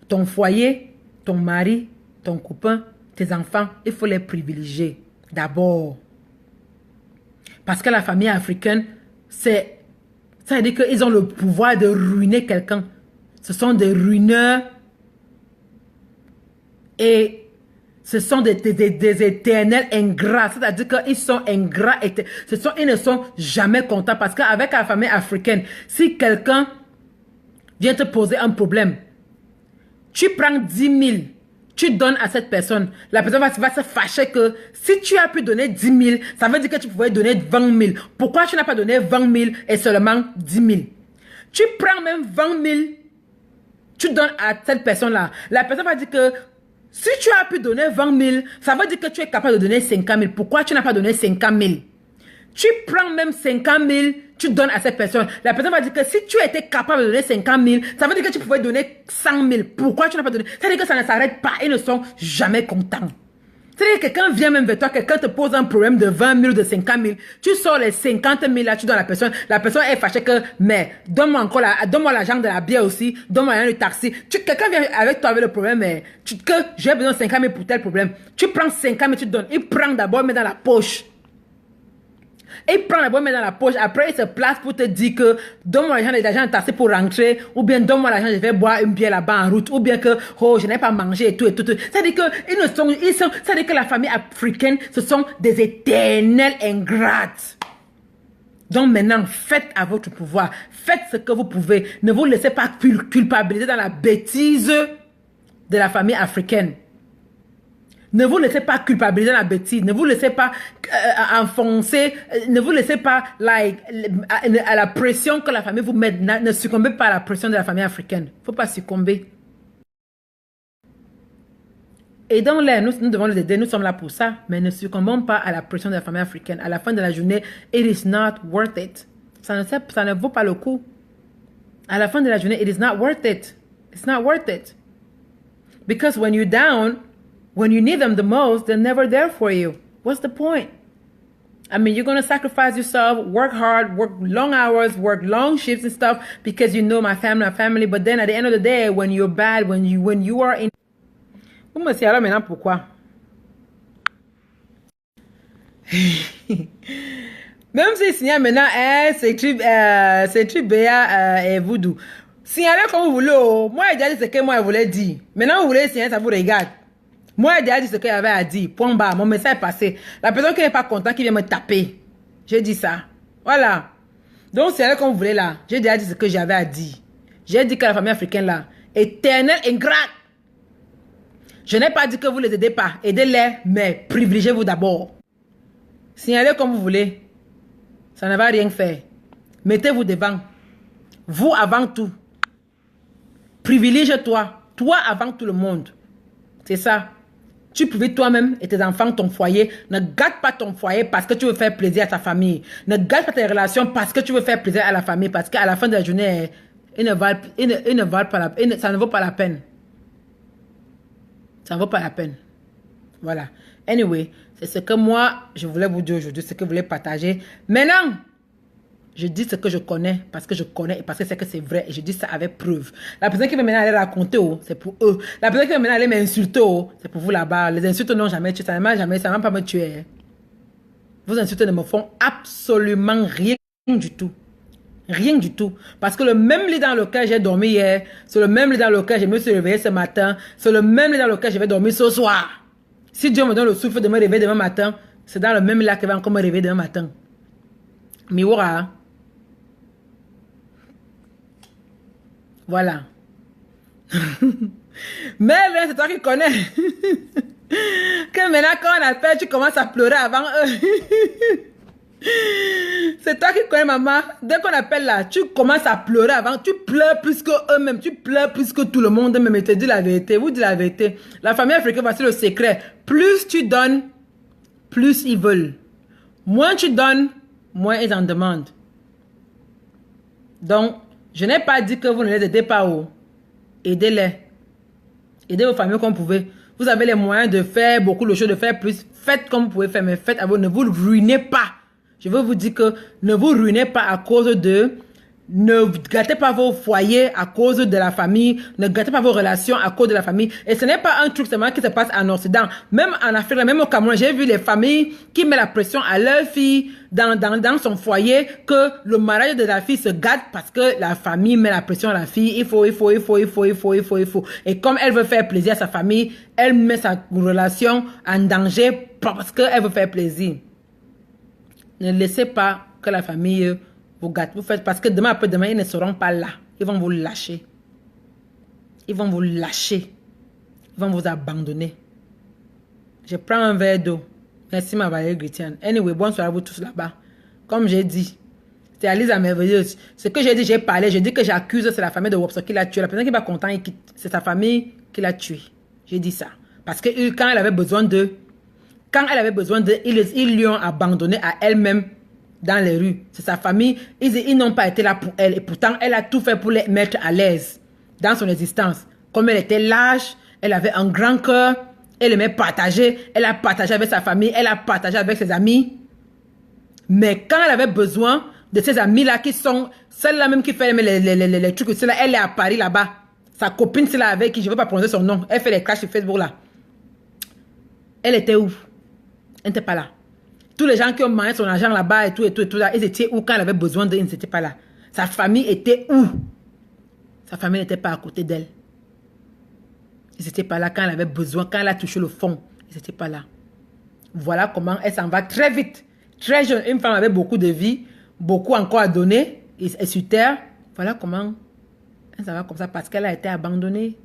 Ton foyer, ton mari, ton copain, tes enfants, il faut les privilégier d'abord. Parce que la famille africaine, ça veut dire qu'ils ont le pouvoir de ruiner quelqu'un. Ce sont des ruineurs et ce sont des éternels ingrats. C'est-à-dire qu'ils sont ingrats. Ils ne sont jamais contents. Parce qu'avec la famille africaine, si quelqu'un vient te poser un problème, tu prends 10 000, tu donnes à cette personne. La personne va se fâcher que si tu as pu donner 10 000, ça veut dire que tu pouvais donner 20 000. Pourquoi tu n'as pas donné 20 000 et seulement 10 000? Tu prends même 20 000, tu donnes à cette personne-là. La personne va dire que si tu as pu donner 20 000, ça veut dire que tu es capable de donner 50 000. Pourquoi tu n'as pas donné 50 000? Tu prends même 50 000, tu donnes à cette personne. La personne va dire que si tu étais capable de donner 50 000, ça veut dire que tu pouvais donner 100 000. Pourquoi tu n'as pas donné? Ça veut dire que ça ne s'arrête pas. Ils ne sont jamais contents. C'est-à-dire que quelqu'un vient même vers toi, quelqu'un te pose un problème de 20 000 ou de 50 000. Tu sors les 50 000 là, tu donnes à la personne. La personne est fâchée que, mais donne-moi l'argent de la bière aussi, donne-moi l'argent du taxi. Quelqu'un vient avec toi avec le problème, mais que j'ai besoin de 50 000 pour tel problème. Tu prends 50 000, tu donnes. Il prend d'abord, met dans la poche. Il prend d'abord, met dans la poche. Après, il se place pour te dire que donne-moi l'argent de taxi pour rentrer. Ou bien donne-moi l'argent, je vais boire une bière là-bas en route. Ou bien que, oh, je n'ai pas mangé et tout et tout. C'est-à-dire que, c'est-à-dire que la famille africaine, ce sont des éternels ingrates. Donc maintenant, faites à votre pouvoir. Faites ce que vous pouvez. Ne vous laissez pas culpabiliser dans la bêtise de la famille africaine. Ne vous laissez pas culpabiliser la bêtise. Ne vous laissez pas enfoncer. Ne vous laissez pas à la pression que la famille vous met. Ne succombez pas à la pression de la famille africaine. Il ne faut pas succomber. Aidons-les. Nous devons les aider. Nous sommes là pour ça. Mais ne succombons pas à la pression de la famille africaine. À la fin de la journée, it is not worth it. Ça ne vaut pas le coup. À la fin de la journée, it is not worth it. It's not worth it. Because when you're down, when you need them the most, they're never there for you. What's the point? I mean, you're going to sacrifice yourself, work hard, work long hours, work long shifts and stuff because you know my family. But then at the end of the day, when you're bad, when you are in, Vous me signalez maintenant pourquoi? Même si signale maintenant, c'est Béa et Voodoo. Signalez comme vous voulez. Oh. Moi, j'ai déjà dit ce que moi, je voulais dire. Maintenant, vous voulez signaler, ça vous regarde. Moi, j'ai déjà dit ce qu'il y avait à dire. Point bas, mon message est passé. La personne qui n'est pas contente, qui vient me taper. J'ai dit ça. Voilà. Donc, signalez comme vous voulez là. J'ai déjà dit ce que j'avais à dire. J'ai dit que la famille africaine là, éternelle, ingrate. Je n'ai pas dit que vous ne les aidez pas. Aidez-les, mais privilégiez-vous d'abord. Signalez comme vous voulez. Ça ne va rien faire. Mettez-vous devant. Vous avant tout. Privilégie-toi. Toi avant tout le monde. C'est ça. Tu privilégies toi-même et tes enfants, ton foyer. Ne gâte pas ton foyer parce que tu veux faire plaisir à ta famille. Ne gâte pas tes relations parce que tu veux faire plaisir à la famille. Parce qu'à la fin de la journée, ça ne vaut pas la peine. Ça ne vaut pas la peine. Voilà. Anyway, c'est ce que moi, je voulais vous dire aujourd'hui, ce que je voulais partager. Maintenant, je dis ce que je connais, parce que je connais et parce que c'est que c'est vrai. Et je dis ça avec preuve. La personne qui veut maintenant aller raconter, oh, c'est pour eux. La personne qui veut maintenant aller m'insulter, oh, c'est pour vous là-bas. Les insultes n'ont jamais tué. Ça ne va pas me tuer. Vos insultes ne me font absolument rien du tout. Rien du tout. Parce que le même lit dans lequel j'ai dormi hier, c'est le même lit dans lequel je me suis réveillé ce matin, c'est le même lit dans lequel je vais dormir ce soir. Si Dieu me donne le souffle de me réveiller demain matin, c'est dans le même lit qu'il va encore me réveiller demain matin. Miwara. Voilà. Mais là, c'est toi qui connais. Que maintenant, quand on appelle, tu commences à pleurer avant eux. C'est toi qui connais, maman. Dès qu'on appelle là, tu commences à pleurer avant. Tu pleures plus que eux-mêmes. Tu pleures plus que tout le monde. Mais te dis la vérité. Vous dites la vérité. La famille africaine, voici le secret. Plus tu donnes, plus ils veulent. Moins tu donnes, moins ils en demandent. Donc, je n'ai pas dit que vous ne les aidez pas. Aidez-les. Aidez vos familles comme vous pouvez. Vous avez les moyens de faire beaucoup de choses, de faire plus. Faites comme vous pouvez faire, mais faites à vous. Ne vous ruinez pas. Je veux vous dire que ne vous ruinez pas à cause de... Ne gâtez pas vos foyers à cause de la famille. Ne gâtez pas vos relations à cause de la famille. Et ce n'est pas un truc seulement qui se passe en Occident. Même en Afrique, même au Cameroun, j'ai vu les familles qui mettent la pression à leur fille dans son foyer, que le mariage de la fille se gâte parce que la famille met la pression à la fille. Il faut. Et comme elle veut faire plaisir à sa famille, elle met sa relation en danger parce qu'elle veut faire plaisir. Ne laissez pas que la famille vous gâte. Vous faites parce que demain après-demain, ils ne seront pas là. Ils vont vous lâcher. Ils vont vous lâcher. Ils vont vous abandonner. Je prends un verre d'eau. Merci ma Valérie Gritiane. Anyway, bonsoir à vous tous là-bas. Comme j'ai dit, c'est Alice la merveilleuse. Ce que j'ai dit, j'ai parlé. J'ai dit que j'accuse, c'est la famille de Wopso qui l'a tué. La personne qui va content, c'est sa famille qui l'a tué. J'ai dit ça. Parce que quand elle avait besoin d'eux, ils lui ont abandonné à elle-même dans les rues. C'est sa famille. Ils n'ont pas été là pour elle. Et pourtant, elle a tout fait pour les mettre à l'aise dans son existence. Comme elle était lâche, elle avait un grand cœur, elle aimait partager, elle a partagé avec sa famille, elle a partagé avec ses amis. Mais quand elle avait besoin de ces amis-là qui sont celle-là même qui fait les trucs, celle-là, elle est à Paris là-bas. Sa copine, c'est là avec qui, je ne veux pas prononcer son nom, elle fait les clashs sur Facebook là. Elle était où? Elle n'était pas là. Tous les gens qui ont mangé son argent là-bas et tout là, ils étaient où quand elle avait besoin d'eux, ils n'étaient pas là. Sa famille était où? Sa famille n'était pas à côté d'elle. Ils n'étaient pas là quand elle avait besoin, quand elle a touché le fond. Ils n'étaient pas là. Voilà comment elle s'en va très vite. Très jeune, une femme avec beaucoup de vie, beaucoup encore à donner, et sur terre. Voilà comment elle s'en va comme ça parce qu'elle a été abandonnée.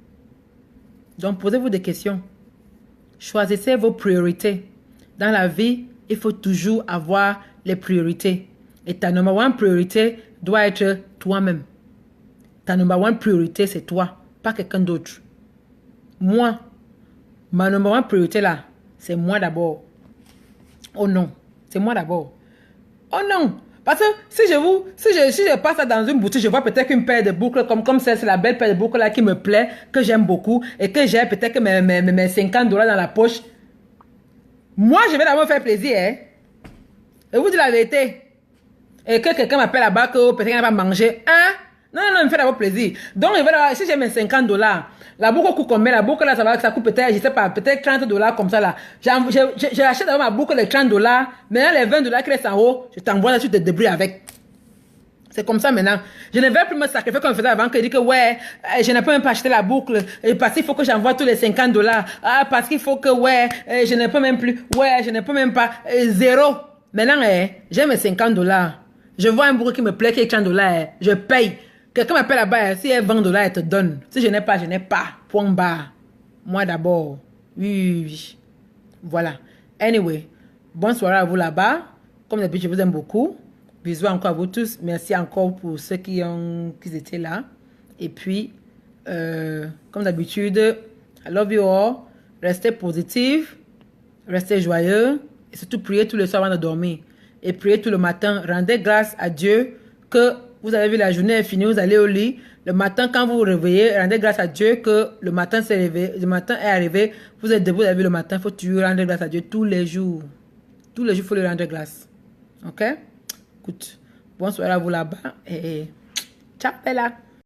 Donc posez-vous des questions. Choisissez vos priorités. Dans la vie, il faut toujours avoir les priorités. Et ta number one priorité doit être toi-même. Ta number one priorité, c'est toi, pas quelqu'un d'autre. Moi, ma number one priorité là, c'est moi d'abord. Oh non, c'est moi d'abord. Oh non, parce que si je passe dans une boutique, je vois peut-être une paire de boucles comme celle, c'est la belle paire de boucles là qui me plaît, que j'aime beaucoup, et que j'ai peut-être mes $50 dans la poche. Moi, je vais d'abord me faire plaisir, hein. Et vous dites la vérité. Et que quelqu'un m'appelle là-bas, que peut-être qu'elle n'a pas mangé. Hein? Non, non, non, il me fait d'abord plaisir. Donc, si j'ai mes 50 $, la boucle coûte combien? La boucle là, ça coûte peut-être, je sais pas, peut-être 30 $ comme ça là. J'achète d'abord ma boucle de 30 $. Maintenant, les 20 $ qui restent en haut, je t'envoie là, tu te débrouilles avec. C'est comme ça maintenant. Je ne vais plus me sacrifier comme je faisais avant, que je dis que ouais, je n'ai pas même pas acheté la boucle, parce qu'il faut que j'envoie tous les 50 $. Ah, parce qu'il faut que ouais, je n'ai pas même plus, ouais, je n'ai pas même pas, zéro. Maintenant, j'ai mes 50 $. Je vois un boucle qui me plaît, qui est 30 $, je paye. Quelqu'un m'appelle là-bas, si elle 20 $, elle te donne. Si je n'ai pas, je n'ai pas. Point barre. Moi d'abord. Oui. Voilà. Anyway, bonne soirée à vous là-bas. Comme d'habitude, je vous aime beaucoup. Bisous encore à vous tous. Merci encore pour ceux qui étaient là. Et puis, comme d'habitude, I love you all. Restez positifs. Restez joyeux. Et surtout, priez tous les soirs avant de dormir. Et priez tout le matin. Rendez grâce à Dieu que vous avez vu la journée est finie, vous allez au lit. Le matin, quand vous vous réveillez, rendez grâce à Dieu que le matin s'est réveillé, le matin est arrivé. Vous êtes debout, vous avez vu le matin, il faut toujours rendre grâce à Dieu tous les jours. Tous les jours, il faut lui rendre grâce. Ok? Écoute, bonne soirée à vous là-bas et ciao, Bella.